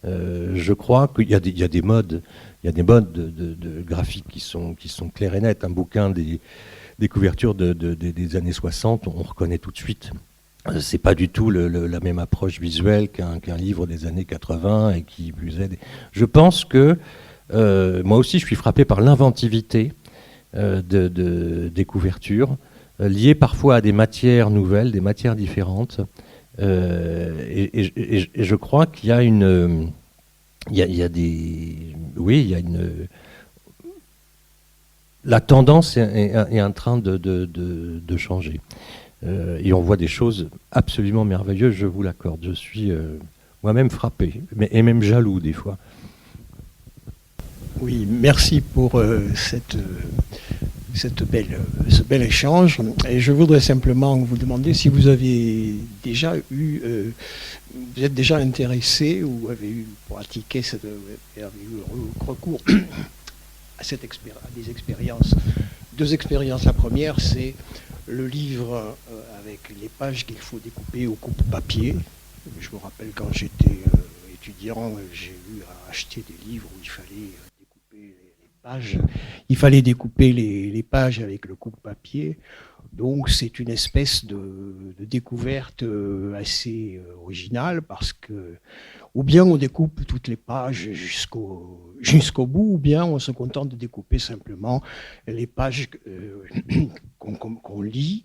Je crois qu'il y a des modes de graphique qui sont clairs et nets. Un bouquin des couvertures des années 60, on reconnaît tout de suite. C'est pas du tout la même approche visuelle qu'un livre des années 80 et qui plus est. Je pense que moi aussi je suis frappé par l'inventivité des couvertures, liées parfois à des matières nouvelles, des matières différentes. Et je crois qu'il y a la tendance est en train de changer. Et on voit des choses absolument merveilleuses, je vous l'accorde. Je suis moi-même frappé, et même jaloux des fois. Oui, merci pour ce bel échange. Et je voudrais simplement vous demander si vous avez déjà vous êtes déjà intéressé ou avez pratiqué, avez eu recours à des expériences. 2 expériences. La première, c'est le livre avec les pages qu'il faut découper au coupe-papier. Je me rappelle quand j'étais étudiant, j'ai eu à acheter des livres où il fallait découper les pages. Il fallait découper les pages avec le coupe-papier. Donc c'est une espèce de découverte assez originale parce que ou bien on découpe toutes les pages jusqu'au bout, ou bien on se contente de découper simplement les pages qu'on lit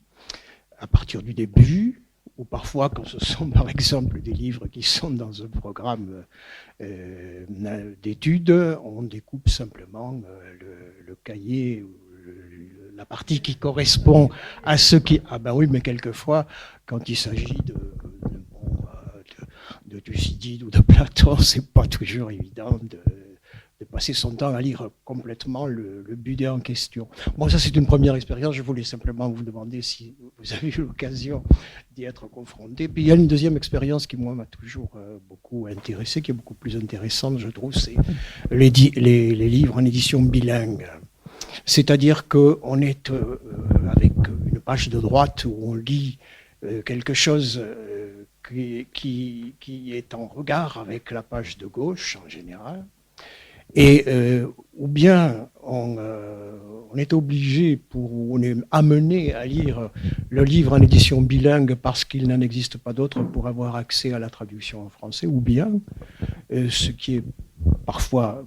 à partir du début, ou parfois quand ce sont par exemple des livres qui sont dans un programme d'études, on découpe simplement le cahier, la partie qui correspond à ce qui... Ah ben oui, mais quelquefois, quand il s'agit de Thucydide ou de Platon, c'est pas toujours évident de passer son temps à lire complètement le budget en question. Bon, ça c'est une première expérience, je voulais simplement vous demander si vous avez eu l'occasion d'y être confronté. Puis il y a une deuxième expérience qui, moi, m'a toujours beaucoup intéressé, qui est beaucoup plus intéressante, je trouve, c'est les livres en édition bilingue. C'est-à-dire qu'on est avec une page de droite où on lit quelque chose qui est en regard avec la page de gauche en général, et ou bien on est obligé, on est amené à lire le livre en édition bilingue parce qu'il n'en existe pas d'autre pour avoir accès à la traduction en français, ou bien ce qui est parfois,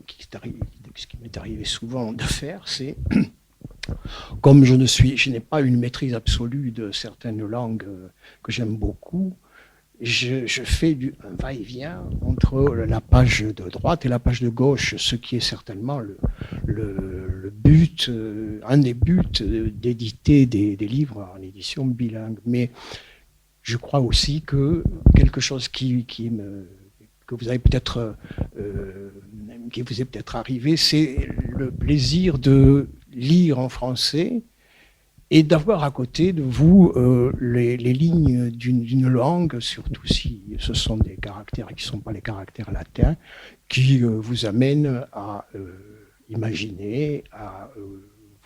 ce qui m'est arrivé souvent de faire, c'est comme je n'ai pas une maîtrise absolue de certaines langues que j'aime beaucoup, je fais un va-et-vient entre la page de droite et la page de gauche, ce qui est certainement le but, un des buts d'éditer des livres en édition bilingue. Mais je crois aussi que quelque chose qui vous est peut-être arrivé, c'est le plaisir de lire en français et d'avoir à côté de vous les lignes d'une langue, surtout si ce sont des caractères qui ne sont pas les caractères latins, qui vous amènent à imaginer, à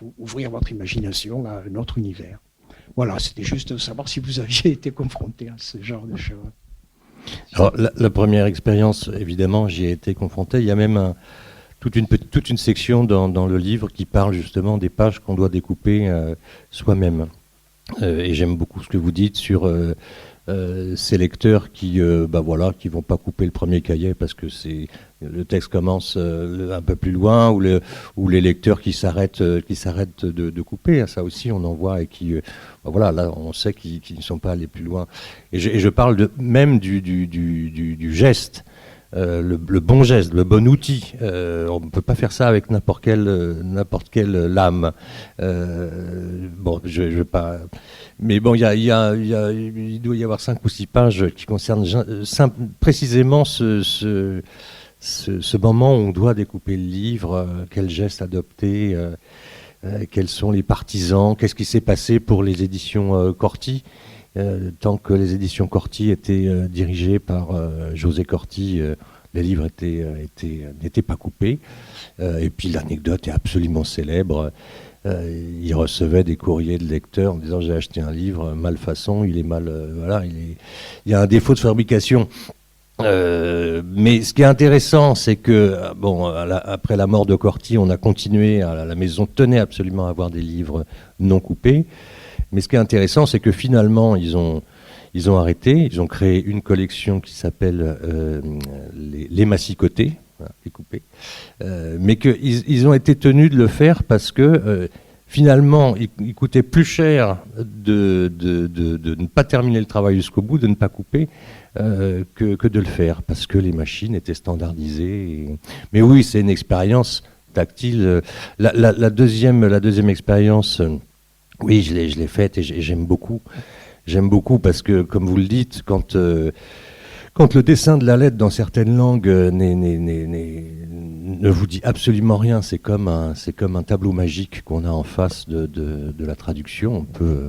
vous ouvrir votre imagination à un autre univers. Voilà, c'était juste de savoir si vous aviez été confronté à ce genre de choses. Alors, la première expérience, évidemment, j'y ai été confronté. Il y a même toute une section dans le livre qui parle justement des pages qu'on doit découper soi-même. Et j'aime beaucoup ce que vous dites sur ces lecteurs qui vont pas couper le premier cahier parce que le texte commence un peu plus loin, ou les lecteurs qui s'arrêtent de couper. Ça aussi, on en voit et qui là, on sait qu'ils ne sont pas allés plus loin. Et je parle même du geste. Le bon geste, le bon outil. On ne peut pas faire ça avec n'importe quelle lame. Je vais pas. Mais bon, il doit y avoir 5 ou 6 pages qui concernent précisément ce moment où on doit découper le livre, quel geste adopter, quels sont les partisans, qu'est-ce qui s'est passé pour les éditions Corti, Tant que les éditions Corti étaient dirigées par José Corti, les livres n'étaient pas coupés. Et puis l'anecdote est absolument célèbre. Il recevait des courriers de lecteurs en disant j'ai acheté un livre malfaçon, il est mal, il y a un défaut de fabrication. Mais ce qui est intéressant, c'est que après la mort de Corti, on a continué, la maison tenait absolument à avoir des livres non coupés. Mais ce qui est intéressant, c'est que finalement, ils ont arrêté, ils ont créé une collection qui s'appelle les massicotés, les coupés, mais qu'ils ont été tenus de le faire parce que finalement, il coûtait plus cher de ne pas terminer le travail jusqu'au bout, de ne pas couper, que de le faire, parce que les machines étaient standardisées. Mais oui, c'est une expérience tactile. La deuxième expérience, oui, je l'ai faite et j'aime beaucoup. J'aime beaucoup parce que, comme vous le dites, quand le dessin de la lettre dans certaines langues ne vous dit absolument rien, c'est comme un tableau magique qu'on a en face de la traduction. On peut,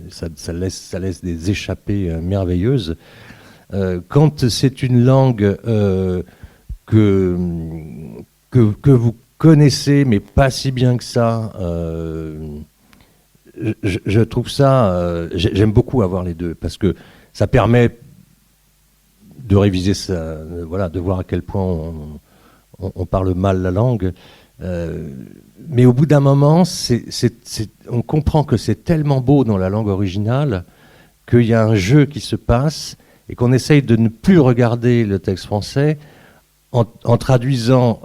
ça laisse des échappées merveilleuses. Quand c'est une langue que vous connaissez, mais pas si bien que ça, je trouve ça... j'aime beaucoup avoir les deux, parce que ça permet de réviser ça, de voir à quel point on parle mal la langue. Mais au bout d'un moment, on comprend que c'est tellement beau dans la langue originale qu'il y a un jeu qui se passe et qu'on essaye de ne plus regarder le texte français en traduisant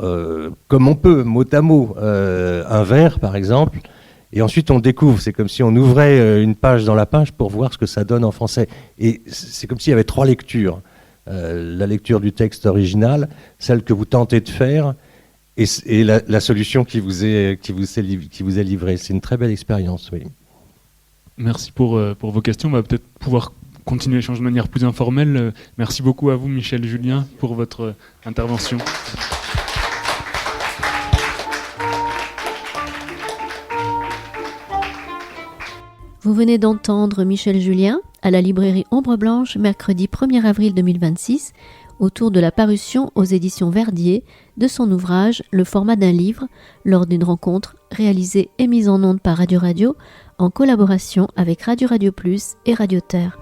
comme on peut, mot à mot, un vers par exemple, et ensuite on découvre, c'est comme si on ouvrait une page dans la page pour voir ce que ça donne en français. Et c'est comme s'il y avait 3 lectures. La lecture du texte original, celle que vous tentez de faire, et la solution qui vous est livrée. C'est une très belle expérience, oui. Merci pour vos questions. On va peut-être pouvoir continuer l'échange de manière plus informelle. Merci beaucoup à vous, Michel Julien, pour votre intervention. Vous venez d'entendre Michel Julien à la librairie Ombre Blanche, mercredi 1er avril 2026, autour de la parution aux éditions Verdier de son ouvrage « Le format d'un livre » lors d'une rencontre réalisée et mise en onde par Radio Radio en collaboration avec Radio Radio Plus et Radio Terre.